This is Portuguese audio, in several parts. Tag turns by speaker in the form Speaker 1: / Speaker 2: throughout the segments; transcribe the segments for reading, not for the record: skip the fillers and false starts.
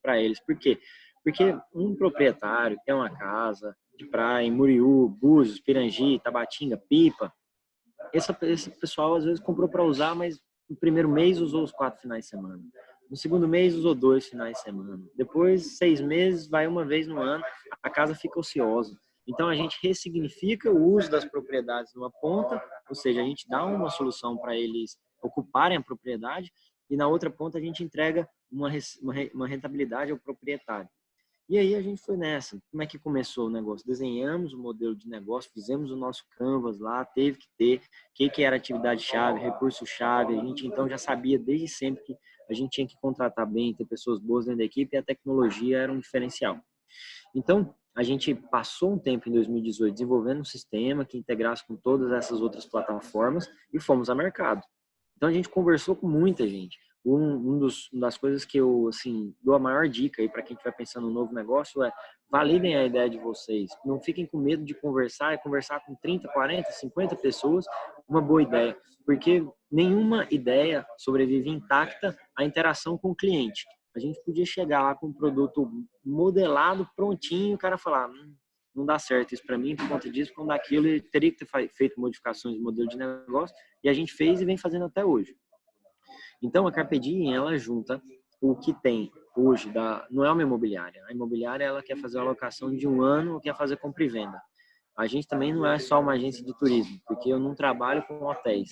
Speaker 1: para eles. Por quê? Porque um proprietário que tem uma casa de praia em Muriú, Búzios, Pirangi, Tabatinga, Pipa, esse pessoal às vezes comprou para usar, mas no primeiro mês usou os 4 finais de semana. No segundo mês usou 2 finais de semana. Depois, 6 meses, vai uma vez no ano, a casa fica ociosa. Então a gente ressignifica o uso das propriedades numa ponta, ou seja, a gente dá uma solução para eles ocuparem a propriedade, e na outra ponta a gente entrega uma rentabilidade ao proprietário. E aí a gente foi nessa. Como é que começou o negócio? Desenhamos o modelo de negócio, fizemos o nosso canvas lá, teve que ter o que era atividade-chave, recurso-chave. A gente então já sabia desde sempre que a gente tinha que contratar bem, ter pessoas boas dentro da equipe, e a tecnologia era um diferencial. Então, a gente passou um tempo em 2018 desenvolvendo um sistema que integrasse com todas essas outras plataformas e fomos a mercado. Então, a gente conversou com muita gente. Uma das coisas que eu, assim, dou a maior dica aí para quem estiver pensando no novo negócio é validem a ideia de vocês. Não fiquem com medo de conversar, conversar com 30, 40, 50 pessoas, uma boa ideia. Porque nenhuma ideia sobrevive intacta à interação com o cliente. A gente podia chegar lá com um produto modelado, prontinho, o cara falar, não dá certo isso para mim, por conta disso, por conta daquilo, ele teria que ter feito modificações de modelo de negócio, e a gente fez e vem fazendo até hoje. Então, a Carpe Diem, ela junta o que tem hoje, não é uma imobiliária. A imobiliária, ela quer fazer a alocação de um ano ou quer fazer compra e venda. A gente também não é só uma agência de turismo, porque eu não trabalho com hotéis,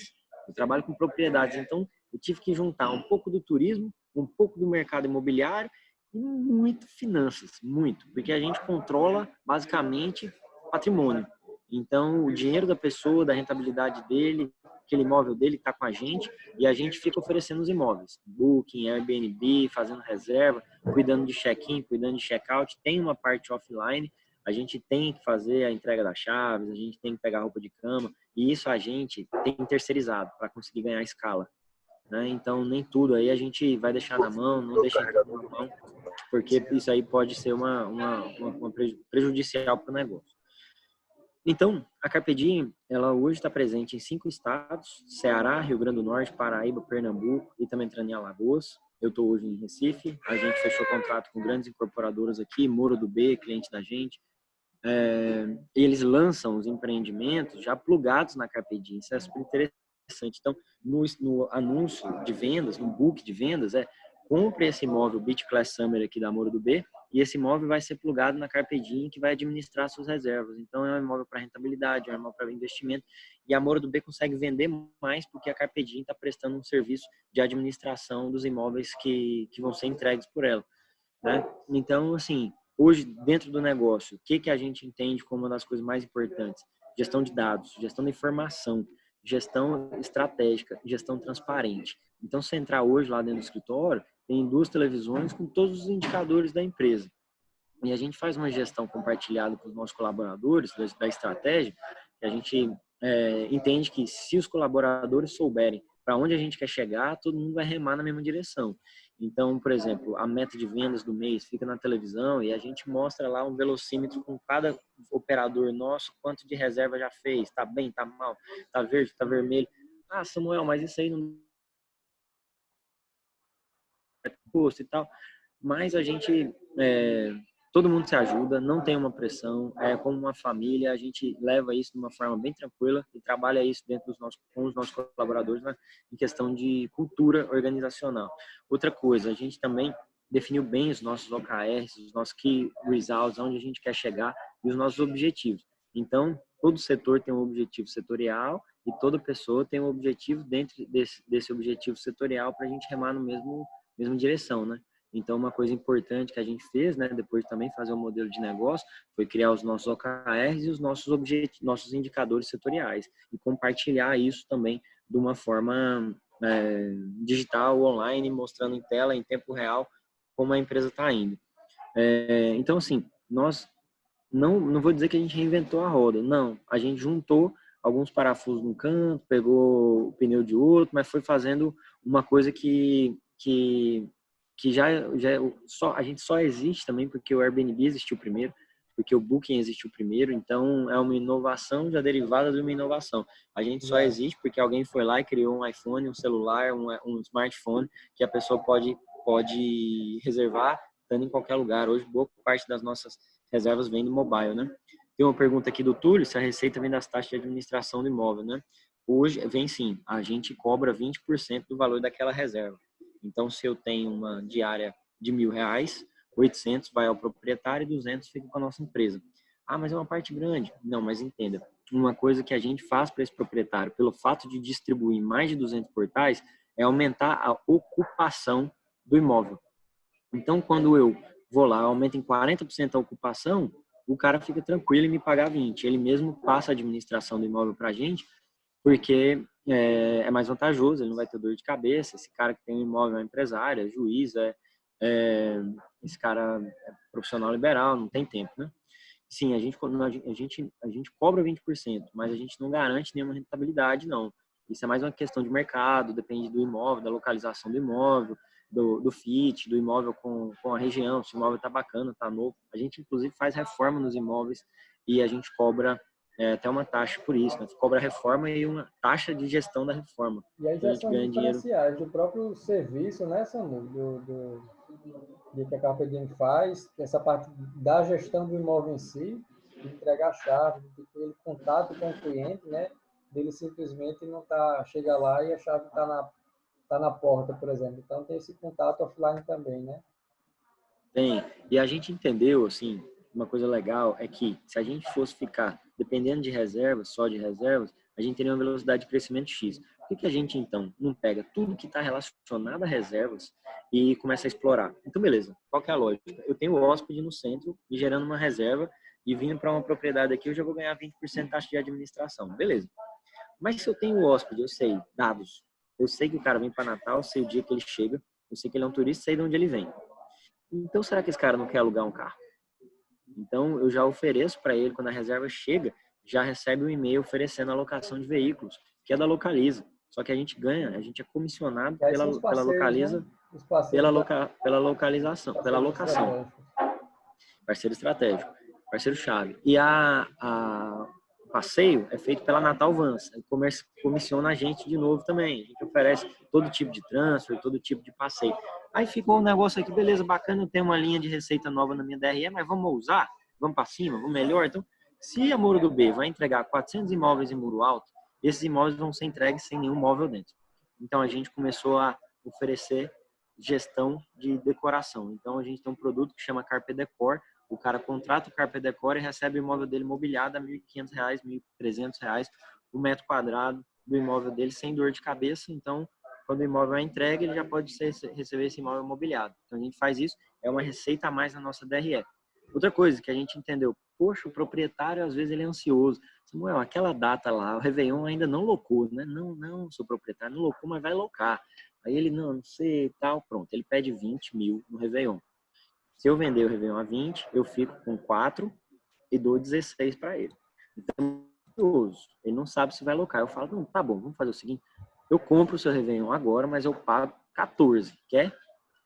Speaker 1: eu trabalho com propriedades. Então, eu tive que juntar um pouco do turismo, um pouco do mercado imobiliário e muito finanças, muito, porque a gente controla basicamente patrimônio. Então, o dinheiro da pessoa, da rentabilidade dele, aquele imóvel dele está com a gente e a gente fica oferecendo os imóveis, Booking, Airbnb, fazendo reserva, cuidando de check-in, cuidando de check-out. Tem uma parte offline, a gente tem que fazer a entrega das chaves, a gente tem que pegar roupa de cama, e isso a gente tem terceirizado para conseguir ganhar escala, né? Então, nem tudo aí a gente vai deixar na mão, não deixa na mão, porque isso aí pode ser uma prejudicial para o negócio. Então, a Carpe Diem, ela hoje está presente em 5 estados: Ceará, Rio Grande do Norte, Paraíba, Pernambuco e também entrando em Alagoas. Eu estou hoje em Recife. A gente fechou contrato com grandes incorporadoras aqui, Moro do B, cliente da gente. Eles lançam os empreendimentos já plugados na Carpe Diem. Isso é super interessante. Então, no anúncio de vendas, no book de vendas, compre esse imóvel Beach Class Summer aqui da Moro do B, e esse imóvel vai ser plugado na Carpe Diem, que vai administrar suas reservas. Então, é um imóvel para rentabilidade, é um imóvel para investimento, e a Moro do B consegue vender mais porque a Carpe Diem está prestando um serviço de administração dos imóveis que vão ser entregues por ela, né? Então, assim, hoje, dentro do negócio, o que a gente entende como uma das coisas mais importantes? Gestão de dados, gestão da informação, gestão estratégica, gestão transparente. Então, se entrar hoje lá dentro do escritório, tem 2 televisões com todos os indicadores da empresa. E a gente faz uma gestão compartilhada com os nossos colaboradores da estratégia, que a gente entende que se os colaboradores souberem para onde a gente quer chegar, todo mundo vai remar na mesma direção. Então, por exemplo, a meta de vendas do mês fica na televisão e a gente mostra lá um velocímetro com cada operador nosso, quanto de reserva já fez, está bem, está mal, está verde, está vermelho. Ah, Samuel, mas isso aí não é custo e tal. Mas a gente, todo mundo se ajuda, não tem uma pressão, é como uma família, a gente leva isso de uma forma bem tranquila e trabalha isso dentro com os nossos colaboradores, né, em questão de cultura organizacional. Outra coisa, a gente também definiu bem os nossos OKRs, os nossos Key Results, onde a gente quer chegar e os nossos objetivos. Então, todo setor tem um objetivo setorial e toda pessoa tem um objetivo dentro desse objetivo setorial para a gente remar no mesma direção, né? Então, uma coisa importante que a gente fez, né, depois de também fazer um modelo de negócio, foi criar os nossos OKRs e os nossos indicadores setoriais e compartilhar isso também de uma forma digital, online, mostrando em tela, em tempo real, como a empresa está indo. Então, assim, nós não vou dizer que a gente reinventou a roda, não. A gente juntou alguns parafusos num canto, pegou o pneu de outro, mas foi fazendo uma coisa que a gente só existe também porque o Airbnb existiu primeiro, porque o Booking existiu primeiro, então é uma inovação já derivada de uma inovação. A gente só existe porque alguém foi lá e criou um iPhone, um celular, um smartphone que a pessoa pode reservar estando em qualquer lugar. Hoje, boa parte das nossas reservas vem do mobile, né? Tem uma pergunta aqui do Túlio, se a receita vem das taxas de administração do imóvel, né? Hoje, vem sim. A gente cobra 20% do valor daquela reserva. Então, se eu tenho uma diária de R$ 1.000, 800 vai ao proprietário e 200 fica com a nossa empresa. Ah, mas é uma parte grande. Não, mas entenda. Uma coisa que a gente faz para esse proprietário, pelo fato de distribuir mais de 200 portais, é aumentar a ocupação do imóvel. Então, quando eu vou lá, aumento em 40% a ocupação, o cara fica tranquilo em me pagar 20. Ele mesmo passa a administração do imóvel para a gente, porque é mais vantajoso, ele não vai ter dor de cabeça. Esse cara que tem um imóvel é empresário, é juiz, esse cara é profissional liberal, não tem tempo, né? Sim, a gente cobra 20%, mas a gente não garante nenhuma rentabilidade, não. Isso é mais uma questão de mercado, depende do imóvel, da localização do imóvel, do fit, do imóvel com a região, se o imóvel está bacana, está novo. A gente, inclusive, faz reforma nos imóveis e a gente cobra até uma taxa por isso, né? Cobra a reforma e uma taxa de gestão da reforma.
Speaker 2: E aí
Speaker 1: Então, a
Speaker 2: já
Speaker 1: gente
Speaker 2: são
Speaker 1: ganha dinheiro.
Speaker 2: diferenciais do próprio serviço, né, Samu? De que a Carpe Diem faz, essa parte da gestão do imóvel em si, de entregar a chave, de ter ele contato com o cliente, né? Dele simplesmente não tá, chega lá e a chave tá na porta, por exemplo. Então tem esse contato offline também, né?
Speaker 1: Tem. E a gente entendeu, assim, uma coisa legal é que se a gente fosse ficar dependendo de reservas, só de reservas, a gente teria uma velocidade de crescimento X. Por que a gente, então, não pega tudo que está relacionado a reservas e começa a explorar? Então, beleza. Qual que é a lógica? Eu tenho o hóspede no centro e gerando uma reserva e vindo para uma propriedade aqui, eu já vou ganhar 20% de taxa de administração. Beleza. Mas se eu tenho o hóspede, eu sei dados. Eu sei que o cara vem para Natal, eu sei o dia que ele chega, eu sei que ele é um turista, sei de onde ele vem. Então, será que esse cara não quer alugar um carro? Então, eu já ofereço para ele, quando a reserva chega, já recebe um e-mail oferecendo a locação de veículos, que é da Localiza. Só que a gente ganha, a gente é comissionado
Speaker 2: E aí são
Speaker 1: pela Localiza,
Speaker 2: né? Os parceiros da
Speaker 1: pela localização, pela
Speaker 2: parceiros
Speaker 1: locação.
Speaker 2: estratégicos.
Speaker 1: Parceiro estratégico, parceiro-chave. E o passeio é feito pela Natal Vans. Comissiona a gente de novo também. A gente oferece todo tipo de transfer, todo tipo de passeio. Aí ficou um negócio aqui, beleza, bacana, eu tenho uma linha de receita nova na minha DRE, mas vamos usar? Vamos para cima? Vamos melhor? Então, se a Muro do B vai entregar 400 imóveis em Muro Alto, esses imóveis vão ser entregues sem nenhum móvel dentro. Então, a gente começou a oferecer gestão de decoração. Então, a gente tem um produto que chama Carpe Decor. O cara contrata o Carpe Decor e recebe o imóvel dele mobiliado a R$1.500, R$1.300 o metro quadrado do imóvel dele sem dor de cabeça. Então, quando o imóvel é entregue, ele já pode receber esse imóvel mobiliado. Então, a gente faz isso, é uma receita a mais na nossa DRE. Outra coisa que a gente entendeu, poxa, o proprietário às vezes ele é ansioso. Samuel, aquela data lá, o Réveillon ainda não locou, né? Não, sou proprietário, não locou, mas vai locar. Aí ele, não sei e tal, pronto. Ele pede 20 mil no Réveillon. Se eu vender o Réveillon a 20, eu fico com 4 e dou 16 para ele. Então, ele não sabe se vai locar. Eu falo, não, tá bom, vamos fazer o seguinte, eu compro o seu Réveillon agora, mas eu pago 14, quer?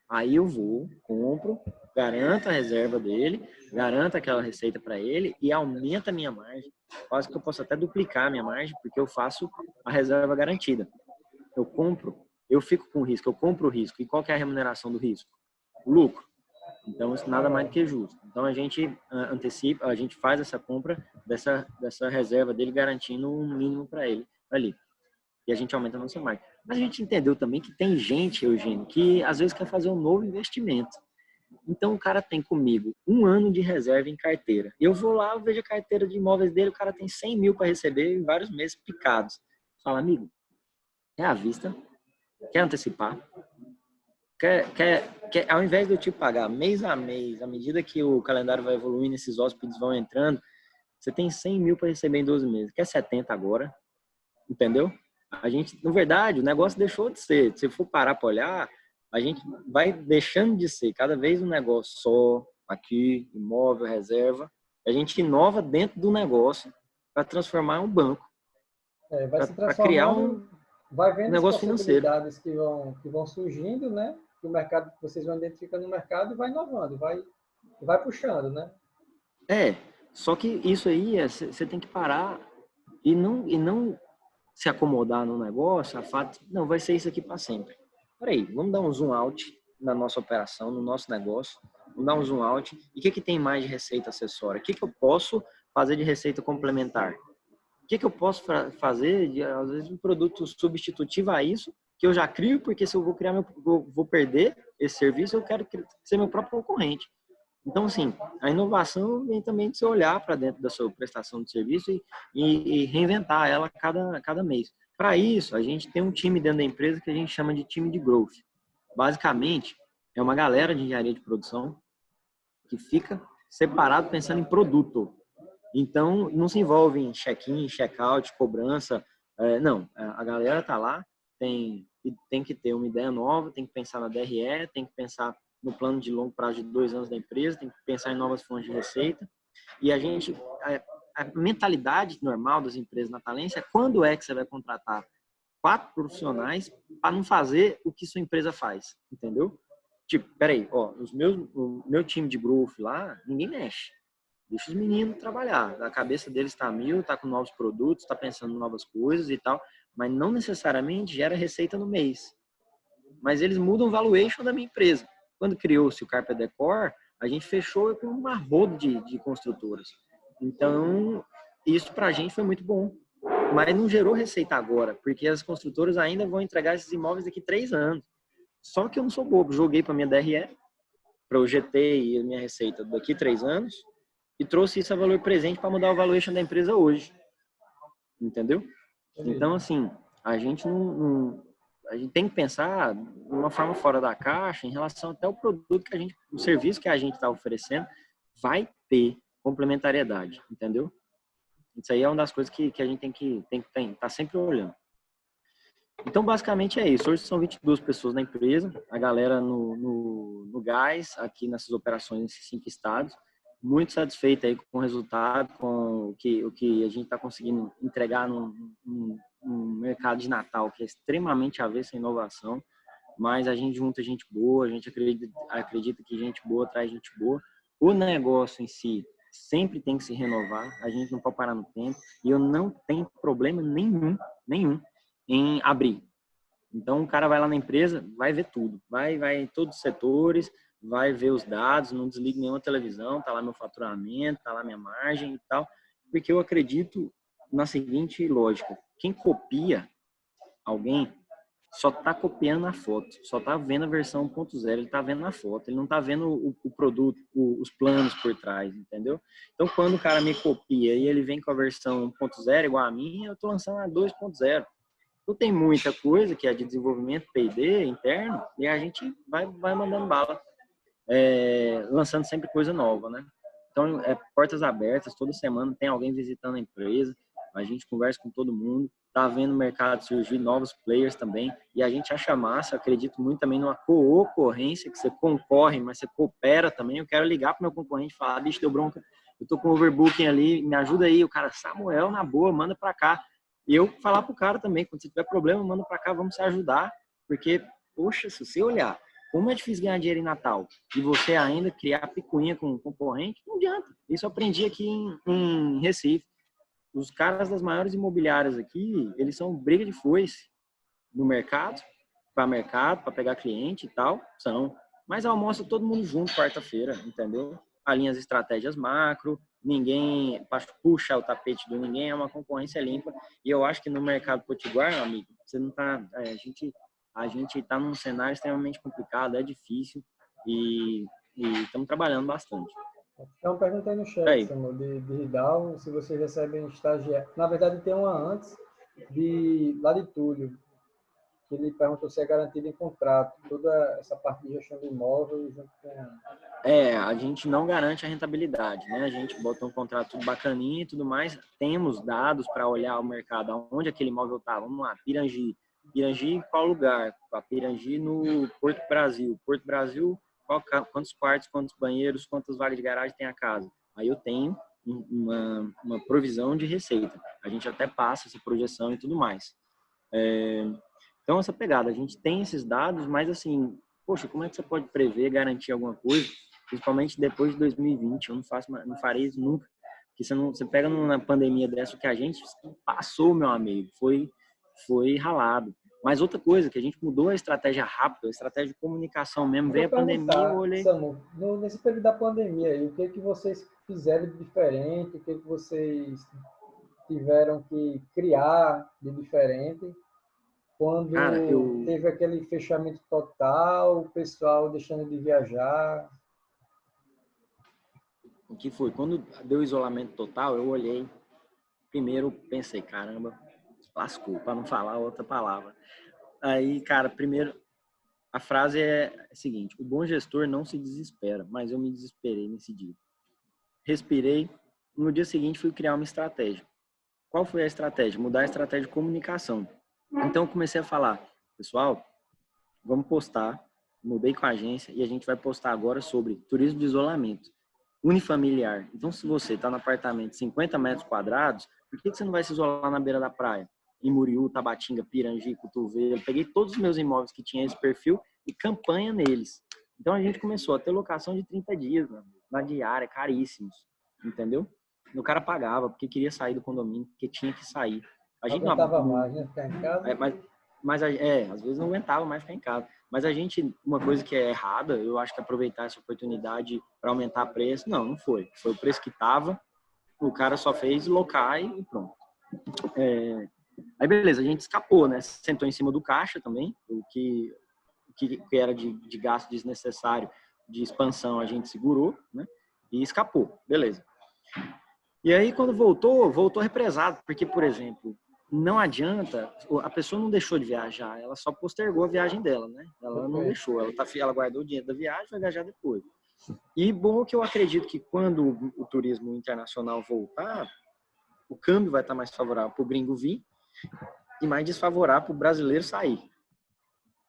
Speaker 1: Aí eu vou, compro, garanto a reserva dele, garanto aquela receita para ele e aumenta a minha margem. Quase que eu posso até duplicar a minha margem, porque eu faço a reserva garantida. Eu compro, eu fico com o risco, eu compro o risco. E qual que é a remuneração do risco? O lucro. Então, isso nada mais do que justo. Então, a gente antecipa, a gente faz essa compra dessa reserva dele, garantindo um mínimo para ele ali. E a gente aumenta a nossa margem. Mas a gente entendeu também que tem gente, Eugênio, que às vezes quer fazer um novo investimento. Então, o cara tem comigo 1 ano de reserva em carteira. Eu vou lá, eu vejo a carteira de imóveis dele, o cara tem 100 mil para receber em vários meses picados. Fala, amigo, é à vista? Quer antecipar? Ao invés de eu te pagar mês a mês, à medida que o calendário vai evoluindo, esses hóspedes vão entrando, você tem 100 mil para receber em 12 meses. Quer 70 agora? Entendeu? A gente, na verdade, o negócio deixou de ser. Se for parar para olhar, a gente vai deixando de ser cada vez um negócio só, aqui, imóvel, reserva. A gente inova dentro do negócio para transformar um banco,
Speaker 2: Vai se
Speaker 1: para criar
Speaker 2: transformando, vai vendo as
Speaker 1: negócio financeiro.
Speaker 2: possibilidades que vão surgindo, né? Que o mercado, vocês vão identificando no mercado e vai inovando, vai puxando, né?
Speaker 1: Só que isso aí, você tem que parar e não se acomodar no negócio, a fato, não, vai ser isso aqui para sempre. Peraí, vamos dar um zoom out na nossa operação, no nosso negócio. vamos dar um zoom out. E o que tem mais de receita acessória? O que eu posso fazer de receita complementar? O que eu posso fazer de, às vezes, um produto substitutivo a isso, que eu já crio, porque se eu vou criar vou perder esse serviço, eu quero ser meu próprio concorrente. Então, assim, a inovação vem também de você olhar para dentro da sua prestação de serviço e reinventar ela cada mês. Para isso, a gente tem um time dentro da empresa que a gente chama de time de growth. Basicamente, é uma galera de engenharia de produção que fica separado pensando em produto. Então, não se envolve em check-in, check-out, cobrança. Não, a galera tá lá, tem que ter uma ideia nova, tem que pensar na DRE, tem que pensar no plano de longo prazo de 2 anos da empresa, tem que pensar em novas fontes de receita. E a mentalidade normal das empresas natalenses é quando é que você vai contratar 4 profissionais para não fazer o que sua empresa faz, entendeu? Tipo, peraí, ó, o meu time de growth lá, ninguém mexe. Deixa os meninos trabalhar. A cabeça deles está mil, está com novos produtos, está pensando em novas coisas e tal, mas não necessariamente gera receita no mês. Mas eles mudam o valuation da minha empresa. Quando criou-se o Carpet Decor, a gente fechou com uma roda de construtoras. Então, isso para a gente foi muito bom. Mas não gerou receita agora, porque as construtoras ainda vão entregar esses imóveis daqui 3 anos. Só que eu não sou bobo, joguei para minha DRE, projetei a minha receita daqui 3 anos, e trouxe isso a valor presente para mudar o valuation da empresa hoje. Entendeu? Então, assim, a gente a gente tem que pensar de uma forma fora da caixa em relação até ao produto que o serviço que a gente está oferecendo vai ter complementariedade, entendeu? Isso aí é uma das coisas que a gente tem que estar sempre olhando. Então, basicamente é isso. Hoje são 22 pessoas na empresa, a galera no gás, aqui nessas operações nesses 5 estados. Muito satisfeita aí com o resultado, com o que a gente está conseguindo entregar num mercado de Natal que é extremamente avesso à inovação, mas a gente junta gente boa, a gente acredita que gente boa traz gente boa. O negócio em si sempre tem que se renovar, a gente não pode parar no tempo, e eu não tenho problema nenhum em abrir. Então, o cara vai lá na empresa, vai ver tudo, vai em todos os setores, vai ver os dados, não desliga nenhuma televisão, tá lá meu faturamento, tá lá minha margem e tal, porque eu acredito na seguinte lógica: quem copia alguém só tá copiando a foto, só tá vendo a versão 1.0, ele tá vendo a foto, ele não tá vendo o produto, os planos por trás, entendeu? Então, quando o cara me copia e ele vem com a versão 1.0 igual a minha, eu tô lançando a 2.0. Então, tem muita coisa que é de desenvolvimento P&D interno e a gente vai mandando bala, lançando sempre coisa nova, né? Então, portas abertas, toda semana tem alguém visitando a empresa, a gente conversa com todo mundo, tá vendo o mercado surgir, novos players também, e a gente acha massa, acredito muito também numa co-ocorrência, que você concorre, mas você coopera também. Eu quero ligar pro meu concorrente e falar: bicho, deu bronca, eu tô com overbooking ali, me ajuda aí. O cara: Samuel, na boa, manda para cá. E eu falar pro cara também: quando você tiver problema, manda para cá, vamos se ajudar, porque, poxa, se você olhar como é difícil ganhar dinheiro em Natal e você ainda criar picuinha com um concorrente, não adianta. Isso eu aprendi aqui em Recife. Os caras das maiores imobiliárias aqui, eles são briga de foice no mercado, para pegar cliente e tal, são. Mas almoça todo mundo junto quarta-feira, entendeu? Alinha as estratégias macro, ninguém puxa o tapete de ninguém, é uma concorrência limpa. E eu acho que no mercado potiguar, meu amigo, você não tá, a gente está num cenário extremamente complicado, é difícil e estamos trabalhando bastante.
Speaker 2: Então, perguntei no chat, Samuel, de Ridal, se vocês recebem estagiário. Na verdade, tem uma antes, lá de Túlio, que ele perguntou se é garantido em contrato, toda essa parte de gestão do imóvel junto com...
Speaker 1: A gente não garante a rentabilidade, né? A gente bota um contrato tudo bacaninha e tudo mais. Temos dados para olhar o mercado, onde aquele imóvel está. Vamos lá, Pirangi. Pirangi em qual lugar? A Pirangi no Porto Brasil. Porto Brasil, quantos quartos, quantos banheiros, quantas vagas de garagem tem a casa? Aí eu tenho uma provisão de receita. A gente até passa essa projeção e tudo mais. Então, essa pegada, a gente tem esses dados, mas assim, poxa, como é que você pode prever, garantir alguma coisa, principalmente depois de 2020? Eu não farei isso nunca. Porque você pega numa pandemia dessa, que a gente passou, meu amigo, foi ralado. Mas outra coisa, que a gente mudou a estratégia rápida, a estratégia de comunicação mesmo, veio a pandemia, eu olhei...
Speaker 2: Samu, nesse período da pandemia, aí, o que vocês fizeram de diferente? O que vocês tiveram que criar de diferente? Quando
Speaker 1: Cara,
Speaker 2: teve aquele fechamento total, o pessoal deixando de viajar.
Speaker 1: o que foi? Quando deu isolamento total, eu olhei, primeiro pensei, caramba, lascou, para não falar outra palavra. Aí, cara, primeiro, a frase é a seguinte: o bom gestor não se desespera, mas eu me desesperei nesse dia. Respirei, no dia seguinte fui criar uma estratégia. Qual foi a estratégia? Mudar a estratégia de comunicação. Então eu comecei a falar, pessoal, vamos postar, mudei com a agência e a gente vai postar agora sobre turismo de isolamento unifamiliar. Então, se você está no apartamento de 50 metros quadrados, por que você não vai se isolar na beira da praia? Em Muriú, Tabatinga, Pirangi, Cotovelo. Peguei todos os meus imóveis que tinham esse perfil e campanha neles. Então, a gente começou a ter locação de 30 dias, na diária, caríssimos, entendeu? O cara pagava porque queria sair do condomínio, porque tinha que sair. A
Speaker 2: Não
Speaker 1: gente
Speaker 2: aguentava mais, né? Ficar em casa.
Speaker 1: Às vezes não aguentava mais ficar em casa. Mas a gente, uma coisa que é errada, eu acho que aproveitar essa oportunidade para aumentar preço, não foi. Foi o preço que estava, o cara só fez locar e pronto. Aí beleza, a gente escapou, né? Sentou em cima do caixa também, o que era de gasto desnecessário, de expansão, a gente segurou, né? E escapou, beleza. E aí quando voltou represado, porque, por exemplo, não adianta, a pessoa não deixou de viajar, ela só postergou a viagem dela, né? Ela não deixou, ela guardou o dinheiro da viagem, vai viajar depois. E bom que eu acredito que quando o turismo internacional voltar, o câmbio vai estar mais favorável para o gringo vir e mais desfavorável para o brasileiro sair.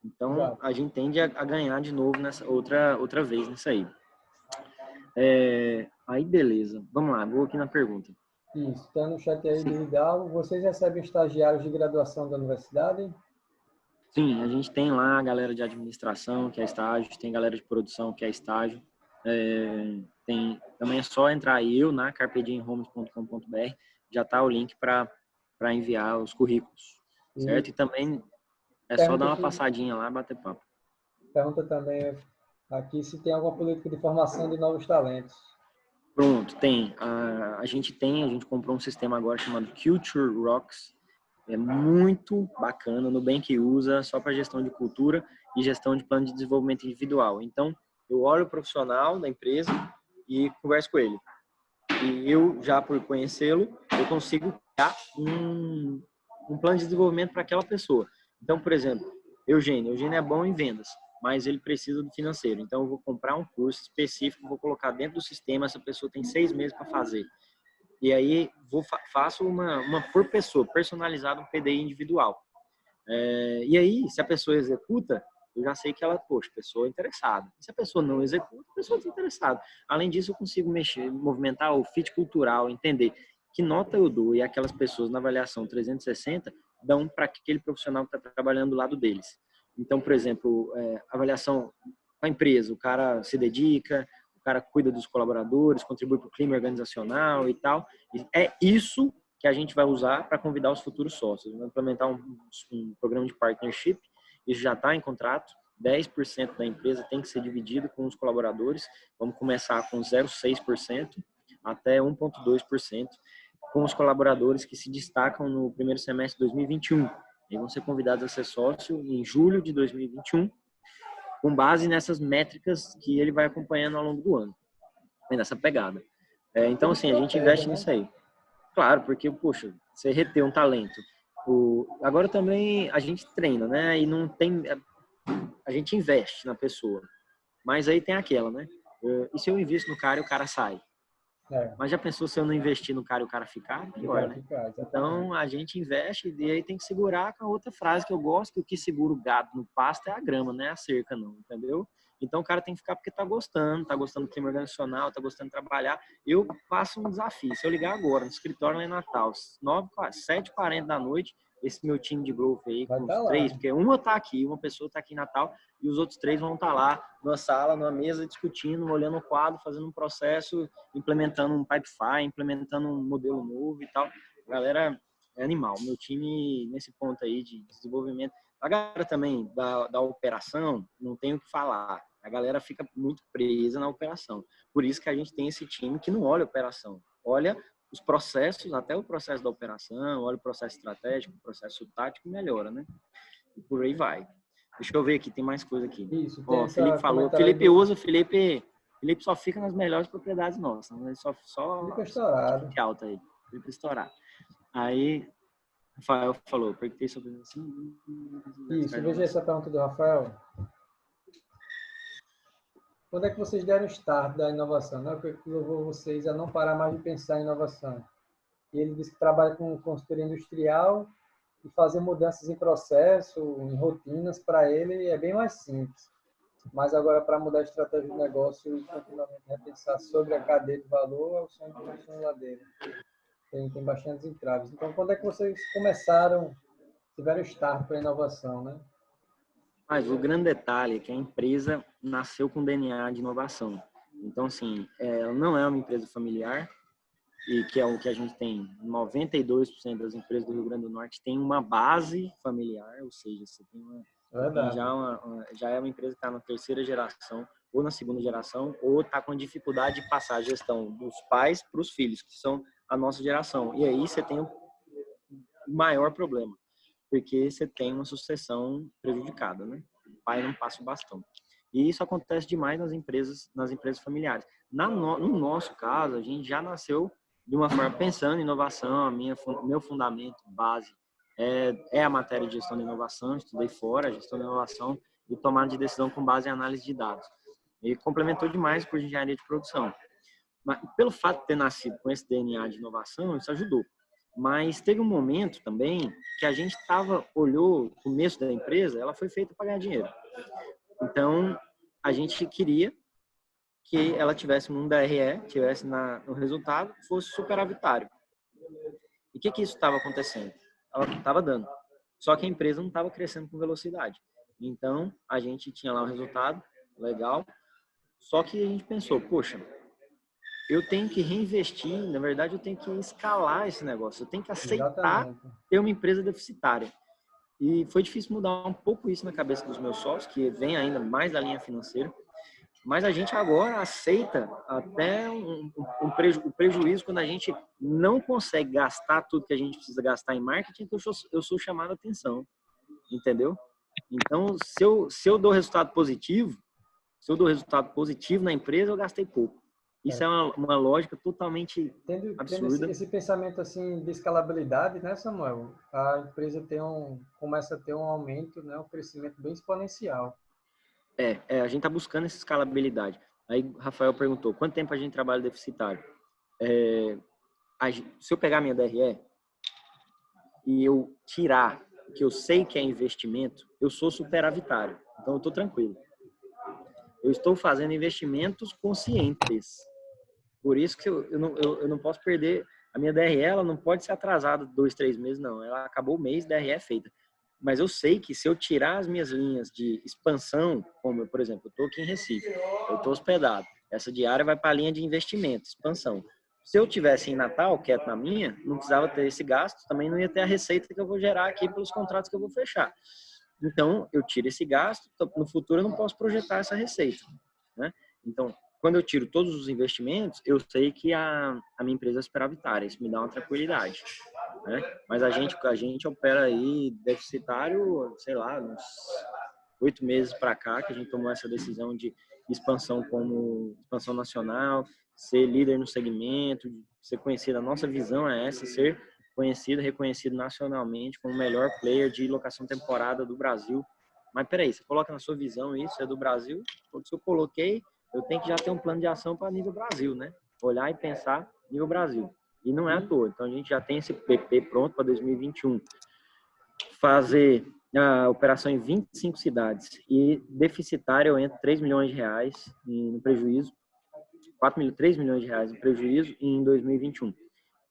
Speaker 1: Então, a gente tende a ganhar de novo nessa outra vez nisso aí. Aí, beleza. Vamos lá, vou aqui na pergunta.
Speaker 2: Isso, está no chat aí do Hidalgo. Vocês recebem estagiários de graduação da universidade?
Speaker 1: Sim, a gente tem lá a galera de administração, que é estágio, tem galera de produção, que é estágio. Também é só entrar aí, na carpediemhomes.com.br, já está o link para enviar os currículos, certo? E também é só dar uma passadinha lá e bater papo.
Speaker 2: Pergunta também aqui se tem alguma política de formação de novos talentos.
Speaker 1: Pronto, tem. A gente comprou um sistema agora chamado Culture Rocks. É muito bacana, o Nubank usa só para gestão de cultura e gestão de plano de desenvolvimento individual. Então, eu olho o profissional da empresa e converso com ele. E eu, já por conhecê-lo, eu consigo criar um plano de desenvolvimento para aquela pessoa. Então, por exemplo, Eugênio é bom em vendas, mas ele precisa do financeiro. Então, eu vou comprar um curso específico, vou colocar dentro do sistema, essa pessoa tem 6 meses para fazer. E aí, faço uma por pessoa, personalizado, um PDI individual. E aí, se a pessoa executa, eu já sei que ela, poxa, pessoa interessada. Se a pessoa não executa, a pessoa está interessada. Além disso, eu consigo movimentar o fit cultural, entender que nota eu dou e aquelas pessoas na avaliação 360 dão para aquele profissional que está trabalhando do lado deles. Então, por exemplo, avaliação com a empresa, o cara se dedica, o cara cuida dos colaboradores, contribui para o clima organizacional e tal. E é isso que a gente vai usar para convidar os futuros sócios. Vamos implementar um programa de partnership, isso já está em contrato, 10% da empresa tem que ser dividido com os colaboradores, vamos começar com 0,6% até 1,2%, com os colaboradores que se destacam no primeiro semestre de 2021. E vão ser convidados a ser sócio em julho de 2021, com base nessas métricas que ele vai acompanhando ao longo do ano, nessa pegada. Então, assim, a gente investe nisso aí. Claro, porque, poxa, você reter um talento. Agora também a gente treina, né? E não tem... A gente investe na pessoa. Mas aí tem aquela, né? E se eu invisto no cara e o cara sai? Mas já pensou se eu não investir no cara e o cara ficar? Pior, né? Então, a gente investe e aí tem que segurar com a outra frase que eu gosto, que o que segura o gado no pasto é a grama, não é a cerca, não. Entendeu? Então, o cara tem que ficar porque tá gostando do clima organizacional, tá gostando de trabalhar. Eu passo um desafio. Se eu ligar agora no escritório lá em Natal, 7h40 da noite, esse meu time de growth aí, com os 3, porque uma tá aqui, uma pessoa tá aqui em Natal, e os outros 3 vão estar lá numa sala, numa mesa, discutindo, olhando o quadro, fazendo um processo, implementando um Pipefy, implementando um modelo novo e tal. A galera é animal. Meu time, nesse ponto aí de desenvolvimento, A galera também da operação, não tem o que falar. A galera fica muito presa na operação. Por isso que a gente tem esse time que não olha a operação, olha os processos, até o processo da operação, olha o processo estratégico, o processo tático, melhora, né? E por aí vai. Deixa eu ver aqui, tem mais coisa aqui.
Speaker 2: Isso, tem
Speaker 1: Ó, Felipe falou, Felipe usa, Felipe só fica nas melhores propriedades nossas, né?
Speaker 2: Felipe é estourado.
Speaker 1: Fique alto aí, Felipe estourar. Aí, Rafael falou, perguntei sobre assim.
Speaker 2: Isso, veja essa pergunta do Rafael. Quando é que vocês deram start da inovação? Né? O que levou vocês a não parar mais de pensar em inovação? E ele disse que trabalha com consultoria industrial e fazer mudanças em processo, em rotinas, para ele é bem mais simples. Mas agora, para mudar a estratégia do negócio e continuamente repensar sobre a cadeia de valor, é o sonho ladeira. Tem bastantes entraves. Então, quando é que vocês começaram, tiveram start para a inovação, né?
Speaker 1: Mas o grande detalhe é que a empresa nasceu com DNA de inovação. Então, assim, ela não é uma empresa familiar, e que é o que a gente tem, 92% das empresas do Rio Grande do Norte tem uma base familiar, ou seja, você tem já é uma empresa que está na terceira geração, ou na segunda geração, ou está com dificuldade de passar a gestão dos pais para os filhos, que são a nossa geração. E aí você tem o maior problema, porque você tem uma sucessão prejudicada, né? O pai não passa o bastão. E isso acontece demais nas empresas familiares. No nosso caso, a gente já nasceu de uma forma pensando em inovação. Meu fundamento base é a matéria de gestão de inovação. Estudei fora, gestão de inovação e tomada de decisão com base em análise de dados. E complementou demais com engenharia de produção. Mas, pelo fato de ter nascido com esse DNA de inovação, isso ajudou. Mas teve um momento também que a gente olhou o começo da empresa, ela foi feita para ganhar dinheiro. Então, a gente queria que ela tivesse um DRE, tivesse no resultado, fosse superavitário. E o que isso estava acontecendo? Ela estava dando. Só que a empresa não estava crescendo com velocidade. Então, a gente tinha lá um resultado legal, só que a gente pensou, poxa, eu tenho que reinvestir, na verdade eu tenho que escalar esse negócio, eu tenho que aceitar ter uma empresa deficitária. E foi difícil mudar um pouco isso na cabeça dos meus sócios, que vem ainda mais da linha financeira, mas a gente agora aceita até o prejuízo quando a gente não consegue gastar tudo que a gente precisa gastar em marketing, que eu sou chamado a atenção, entendeu? Então, se eu dou resultado positivo, na empresa, eu gastei pouco. Isso é uma lógica totalmente absurda.
Speaker 2: Tendo esse pensamento assim de escalabilidade, né, Samuel? A empresa começa a ter um aumento, né, um crescimento bem exponencial.
Speaker 1: A gente está buscando essa escalabilidade. Aí Rafael perguntou, quanto tempo a gente trabalha deficitário? Se eu pegar minha DRE e eu tirar o que eu sei que é investimento, eu sou superavitário. Então eu estou tranquilo. Eu estou fazendo investimentos conscientes. Por isso que eu não posso perder. A minha DRE ela não pode ser atrasada 2, 3 meses, não. Ela acabou o mês, DRE é feita. Mas eu sei que se eu tirar as minhas linhas de expansão, como, por exemplo, eu estou aqui em Recife, eu estou hospedado, essa diária vai para a linha de investimento, expansão. Se eu tivesse em Natal, quieto na minha, não precisava ter esse gasto, também não ia ter a receita que eu vou gerar aqui pelos contratos que eu vou fechar. Então, eu tiro esse gasto, no futuro eu não posso projetar essa receita, né? Então, quando eu tiro todos os investimentos, eu sei que a minha empresa é superavitária, isso me dá uma tranquilidade, né? Mas a gente opera aí deficitário, sei lá, uns 8 meses para cá, que a gente tomou essa decisão de expansão como expansão nacional, ser líder no segmento, ser conhecido. A nossa visão é essa, ser conhecido, reconhecido nacionalmente como o melhor player de locação temporada do Brasil. Mas peraí, você coloca na sua visão isso, é do Brasil? Porque se eu coloquei, eu tenho que já ter um plano de ação para nível Brasil, né? Olhar e pensar nível Brasil. E não é à toa. Então, a gente já tem esse PP pronto para 2021. Fazer a operação em 25 cidades. E deficitário, eu entro 3 milhões de reais no prejuízo. 3 milhões de reais no prejuízo em 2021.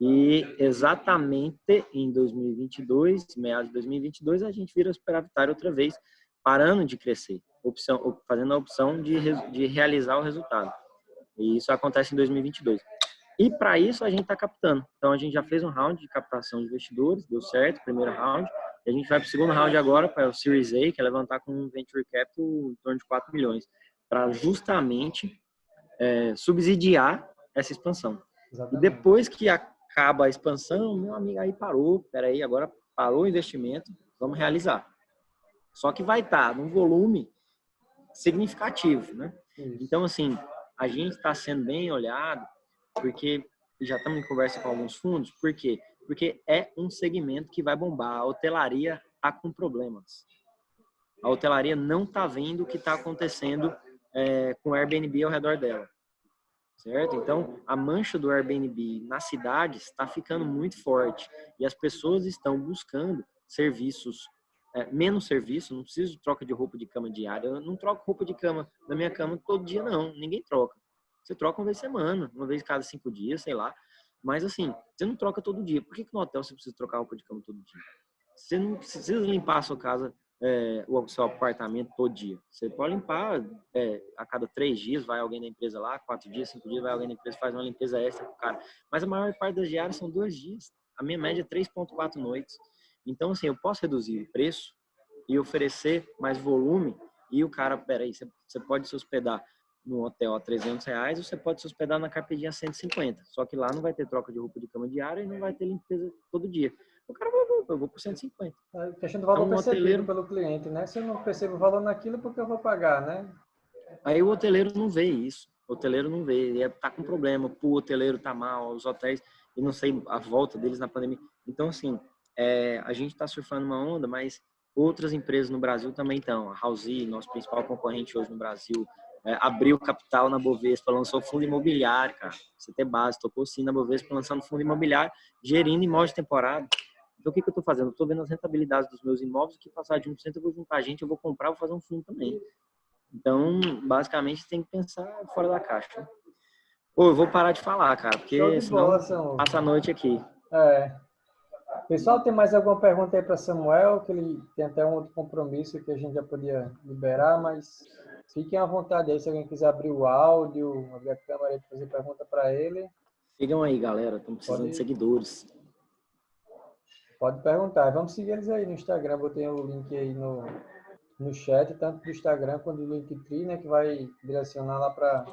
Speaker 1: E exatamente em 2022, meados de 2022, a gente vira superavitário outra vez, parando de crescer, fazendo a opção de realizar o resultado. E isso acontece em 2022. E para isso a gente está captando. Então a gente já fez um round de captação de investidores, deu certo, primeiro round. E a gente vai para o segundo round agora, para o Series A, que é levantar com um Venture Capital em torno de 4 milhões, para justamente subsidiar essa expansão.
Speaker 2: Exatamente.
Speaker 1: E depois que acaba a expansão, meu amigo, aí parou, peraí, agora parou o investimento, vamos realizar. Só que vai estar num volume significativo, né?
Speaker 2: Isso.
Speaker 1: Então, assim, a gente está sendo bem olhado, porque já estamos em conversa com alguns fundos, por quê? Porque é um segmento que vai bombar. A hotelaria está com problemas. A hotelaria não está vendo o que está acontecendo com o Airbnb ao redor dela. Certo? Então, a mancha do Airbnb nas cidades está ficando muito forte e as pessoas estão buscando serviços, menos serviço, não preciso de troca de roupa de cama diária, eu não troco roupa de cama da minha cama todo dia, não, ninguém troca. Você troca uma vez por semana, uma vez cada 5 dias, sei lá, mas assim, você não troca todo dia. Por que no hotel você precisa trocar roupa de cama todo dia? Você não precisa limpar a sua casa, o seu apartamento todo dia. Você pode limpar a cada 3 dias, vai alguém da empresa lá, 4 dias, 5 dias, vai alguém da empresa, faz uma limpeza extra pro cara. Mas a maior parte das diárias são 2 dias. A minha média é 3,4 noites. Então, assim, eu posso reduzir o preço e oferecer mais volume e o cara, peraí, você pode se hospedar no hotel a R$300 ou você pode se hospedar na Carpedinha a 150. Só que lá não vai ter troca de roupa de cama diária e não vai ter limpeza todo dia. O cara vai, eu vou por 150.
Speaker 2: A questão do valor
Speaker 1: Então,
Speaker 2: percebido
Speaker 1: hoteleiro,
Speaker 2: pelo cliente, né? Se eu não percebo o valor naquilo, porque eu vou pagar, né?
Speaker 1: aí o hoteleiro não vê isso. O hoteleiro não vê, ele tá com problema, o hoteleiro tá mal, os hotéis, e não sei a volta deles na pandemia. Então, assim, a gente tá surfando uma onda, mas outras empresas no Brasil também estão. A Housea, nosso principal concorrente hoje no Brasil, abriu capital na Bovespa, lançou fundo imobiliário, cara. Você ter base, tocou sim na Bovespa, lançando fundo imobiliário, gerindo imóveis de temporada. Então, o que eu estou fazendo? Eu estou vendo as rentabilidades dos meus imóveis, que passar de 1%, eu vou juntar gente, eu vou comprar, vou fazer um fundo também. Então, basicamente, tem que pensar fora da caixa. Pô, eu vou parar de falar, cara,
Speaker 2: Show
Speaker 1: porque
Speaker 2: de bola,
Speaker 1: senão
Speaker 2: Samuel.
Speaker 1: passa a noite aqui.
Speaker 2: Pessoal, tem mais alguma pergunta aí para Samuel? Que ele tem até um outro compromisso que a gente já podia liberar, mas fiquem à vontade aí se alguém quiser abrir o áudio, abrir a câmera e fazer pergunta para ele.
Speaker 1: Sigam aí, galera. Estamos precisando de seguidores.
Speaker 2: Pode perguntar. Vamos seguir eles aí no Instagram. Botei o link aí no chat, tanto do Instagram quanto do Linktree, né? Que vai direcionar lá para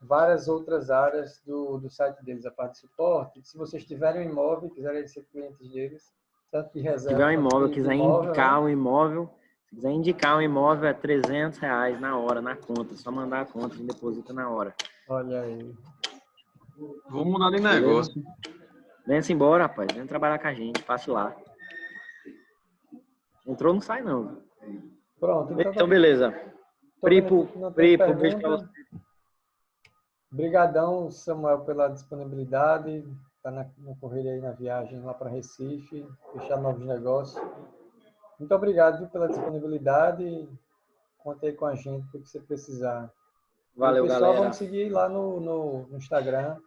Speaker 2: várias outras áreas do site deles, a parte de suporte. Se vocês tiverem um imóvel e quiserem ser clientes deles, tanto de
Speaker 1: Se
Speaker 2: reserva
Speaker 1: tiver um
Speaker 2: quanto
Speaker 1: imóvel,
Speaker 2: de
Speaker 1: quiser
Speaker 2: imóvel,
Speaker 1: indicar
Speaker 2: né?
Speaker 1: um imóvel, se quiser indicar um imóvel é R$300 na hora, na conta. Só mandar a conta, a gente deposita na hora.
Speaker 2: Olha aí.
Speaker 3: Vou mudar de
Speaker 1: Beleza?
Speaker 3: negócio.
Speaker 1: Venha-se embora, rapaz. Venha trabalhar com a gente. Passe lá. Entrou, não sai, não.
Speaker 2: Pronto,
Speaker 1: Então, beleza.
Speaker 2: tô vendo aqui que não tem
Speaker 1: Pripo, beijo pra você.
Speaker 2: pergunta. Obrigadão, Samuel, pela disponibilidade. Tá na correria aí na viagem lá para Recife, fechar novos negócios. Muito obrigado, viu, pela disponibilidade. Conte aí com a gente o que você precisar.
Speaker 1: Valeu,
Speaker 2: e pessoal,
Speaker 1: galera.
Speaker 2: vamos seguir lá no Instagram,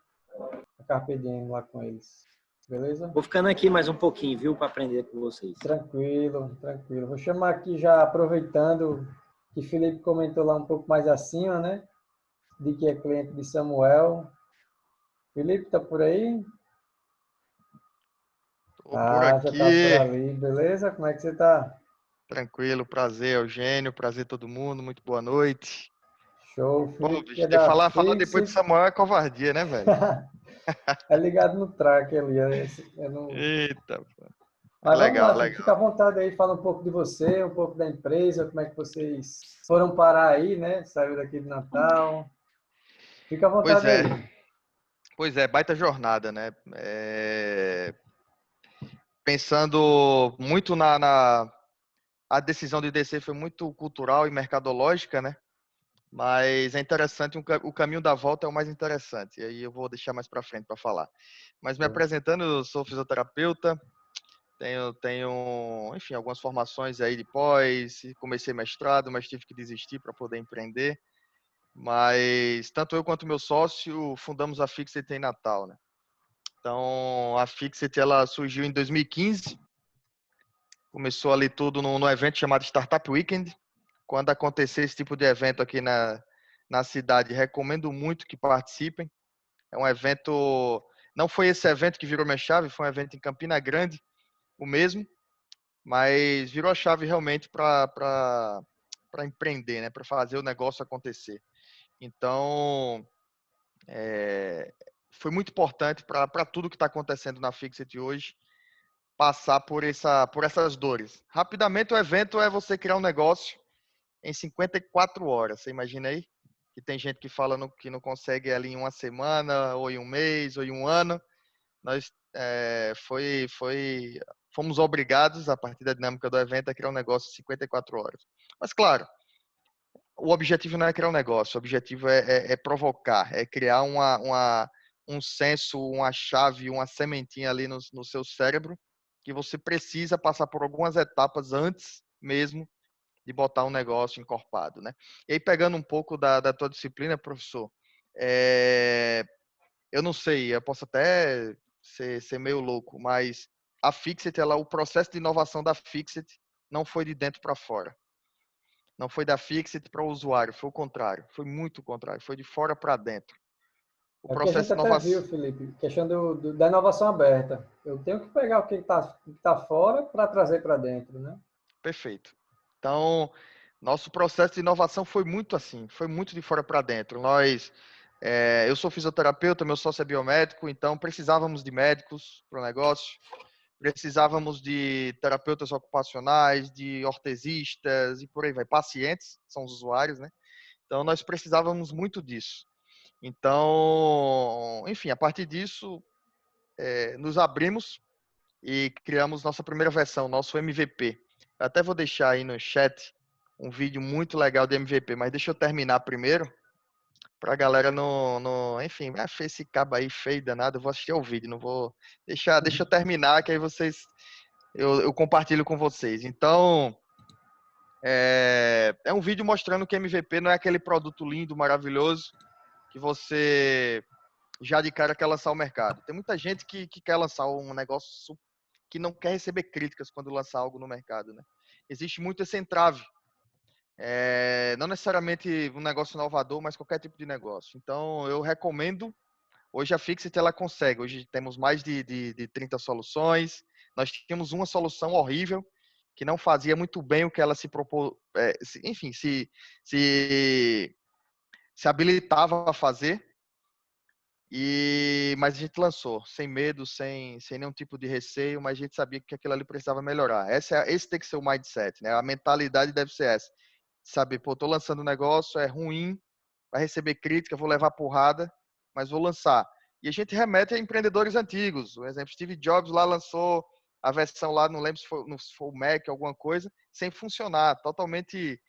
Speaker 2: a Carpe Diem lá com eles. Beleza?
Speaker 1: Vou ficando aqui mais um pouquinho, viu, para aprender com vocês.
Speaker 2: Tranquilo, tranquilo. Vou chamar aqui já, aproveitando que o Felipe comentou lá um pouco mais acima, né? De que é cliente de Samuel. Felipe, tá por aí?
Speaker 4: Tô por
Speaker 2: Já tá por
Speaker 4: aqui.
Speaker 2: ali. Beleza? Como é que você tá?
Speaker 4: Tranquilo, prazer, Eugênio, prazer todo mundo, muito boa noite.
Speaker 2: Show.
Speaker 4: Pô,
Speaker 2: Felipe que
Speaker 4: bicho,
Speaker 2: é da
Speaker 4: falar depois de
Speaker 2: Fixit.
Speaker 4: Samuel é covardia, né, velho?
Speaker 2: É ligado no track ali. É no...
Speaker 4: Eita, pô. É
Speaker 2: Mas vamos lá,
Speaker 4: legal,
Speaker 2: Felipe. Fica à
Speaker 4: legal.
Speaker 2: vontade aí, fala um pouco de você, um pouco da empresa, como é que vocês foram parar aí, né? Saiu daqui de Natal. Fica à
Speaker 4: Pois
Speaker 2: vontade
Speaker 4: é,
Speaker 2: aí.
Speaker 4: baita jornada, né? Pensando muito a decisão de descer foi muito cultural e mercadológica, né? Mas é interessante, o caminho da volta é o mais interessante. E aí eu vou deixar mais para frente para falar. Mas me apresentando, eu sou fisioterapeuta, tenho, enfim, algumas formações aí de pós, comecei mestrado, mas tive que desistir para poder empreender. Mas tanto eu quanto meu sócio fundamos a Fixit em Natal, né? Então, a Fixit ela surgiu em 2015. Começou ali tudo no evento chamado Startup Weekend. Quando acontecer esse tipo de evento aqui na cidade, recomendo muito que participem. É um evento, não foi esse evento que virou minha chave, foi um evento em Campina Grande, o mesmo. mas virou a chave realmente para empreender, né? Para fazer o negócio acontecer. Então, foi muito importante para tudo que está acontecendo na Fixit hoje, passar por essas dores. Rapidamente, o evento é você criar um negócio em 54 horas. Você imagina aí? Que tem gente que fala que não consegue ali em uma semana, ou em um mês, ou em um ano. Nós fomos obrigados, a partir da dinâmica do evento, a criar um negócio em 54 horas. Mas, claro, o objetivo não é criar um negócio, o objetivo é provocar, é criar um senso, uma chave, uma sementinha ali no seu cérebro, que você precisa passar por algumas etapas antes mesmo de botar um negócio encorpado, né? E aí, pegando um pouco da tua disciplina, professor, eu não sei, eu posso até ser meio louco, mas a Fixit, o processo de inovação da Fixit não foi de dentro para fora. Não foi da Fixit para o usuário, foi o contrário. Foi muito o contrário, foi de fora para dentro. O
Speaker 2: É porque a
Speaker 4: processo
Speaker 2: gente
Speaker 4: de
Speaker 2: até viu,
Speaker 4: inovação...
Speaker 2: Felipe, questão da inovação aberta. Eu tenho que pegar o que está fora para trazer para dentro, né?
Speaker 4: Perfeito. Então, nosso processo de inovação foi muito assim, foi muito de fora para dentro. Eu sou fisioterapeuta, meu sócio é biomédico, então precisávamos de médicos para o negócio, precisávamos de terapeutas ocupacionais, de ortesistas e por aí vai. Pacientes, são os usuários, né? Então, nós precisávamos muito disso. Então, enfim, a partir disso, nos abrimos e criamos nossa primeira versão, nosso MVP. Eu até vou deixar aí no chat um vídeo muito legal de MVP, mas deixa eu terminar primeiro, para a galera enfim, esse cabo aí feio danado, eu vou assistir ao vídeo, não vou... Deixa eu terminar, que aí eu compartilho com vocês. Então, é um vídeo mostrando que MVP não é aquele produto lindo, maravilhoso, que você já de cara quer lançar ao mercado. Tem muita gente que quer lançar um negócio que não quer receber críticas quando lançar algo no mercado, né? Existe muito esse entrave. Não necessariamente um negócio inovador, mas qualquer tipo de negócio. Então, eu recomendo. Hoje a Fixit ela consegue. Hoje temos mais de 30 soluções. Nós tínhamos uma solução horrível que não fazia muito bem o que ela se propôs, enfim, se habilitava a fazer. Mas a gente lançou, sem medo, sem nenhum tipo de receio, mas a gente sabia que aquilo ali precisava melhorar. Esse tem que ser o mindset, né? A mentalidade deve ser essa. Saber, pô, tô lançando um negócio, é ruim, vai receber crítica, vou levar porrada, mas vou lançar. E a gente remete a empreendedores antigos. Por exemplo, Steve Jobs lá lançou a versão lá, não lembro se foi o Mac, alguma coisa, sem funcionar, totalmente